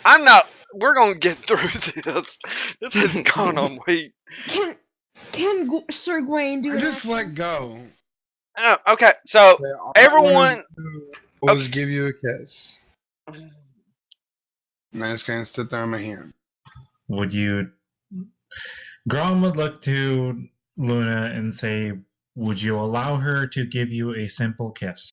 I'm not. We're gonna get through this. This has gone on way. Can Sir Gawain do I an just action? let go. Oh, okay, so All everyone. I wanted to do was give you a kiss. And I just kind of stood there on my hand. Would you... Grom would look to Luna and say, would you allow her to give you a simple kiss?